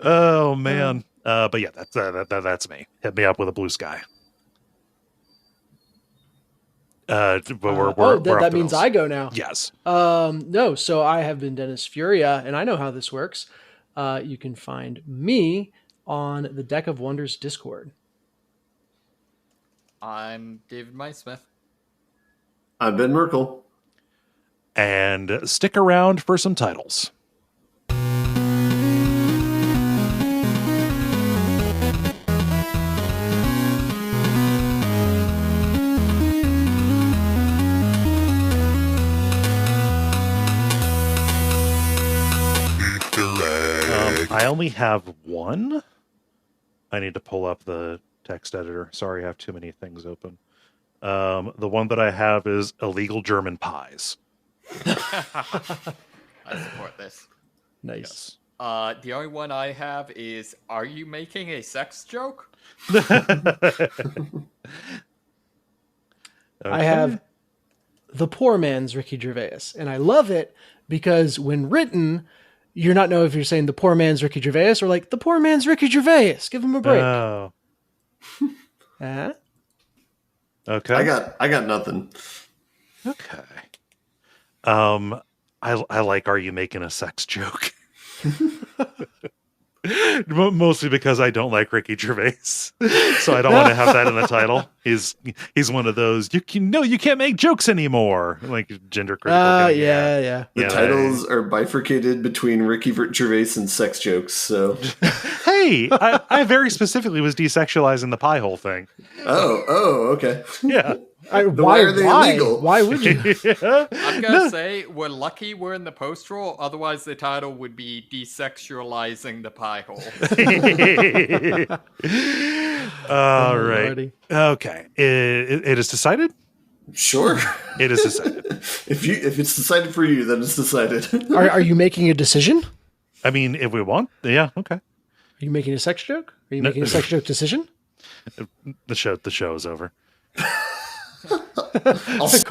Oh man. But yeah, that's me. Hit me up with a Blue Sky. But that means I go now. Yes. No, so I have been Dennis Furia, and I know how this works. You can find me on the Deck of Wonders Discord. I'm David Smith. I'm Ben Merkel. And stick around for some titles. I only have one. I need to pull up the text editor. Sorry, I have too many things open. The one that I have is illegal German pies. I support this. Nice. Yes. The only one I have is, are you making a sex joke? Okay. I have the poor man's Ricky Gervais, and I love it because when written, you're not know if you're saying the poor man's Ricky Gervais or like the poor man's Ricky Gervais. Give him a break. Oh. Okay. I got nothing. Okay. I like, are you making a sex joke? Mostly because I don't like Ricky Gervais, so I don't want to have that in the title. He's one of those you can't make jokes anymore, like gender critical. Yeah. The titles are bifurcated between Ricky Gervais and sex jokes. So hey, I very specifically was desexualizing the pie hole thing. Oh, okay. Yeah. Why are they illegal? Why would you? Yeah. I'm gonna say we're lucky we're in the post roll. Otherwise, the title would be desexualizing the pie hole. All right. Okay. It is decided. Sure. It is decided. If it's decided for you, then it's decided. Are you making a decision? I mean, if we want, yeah. Okay. Are you making a sex joke? Are you making a sex joke decision? The show is over. I'll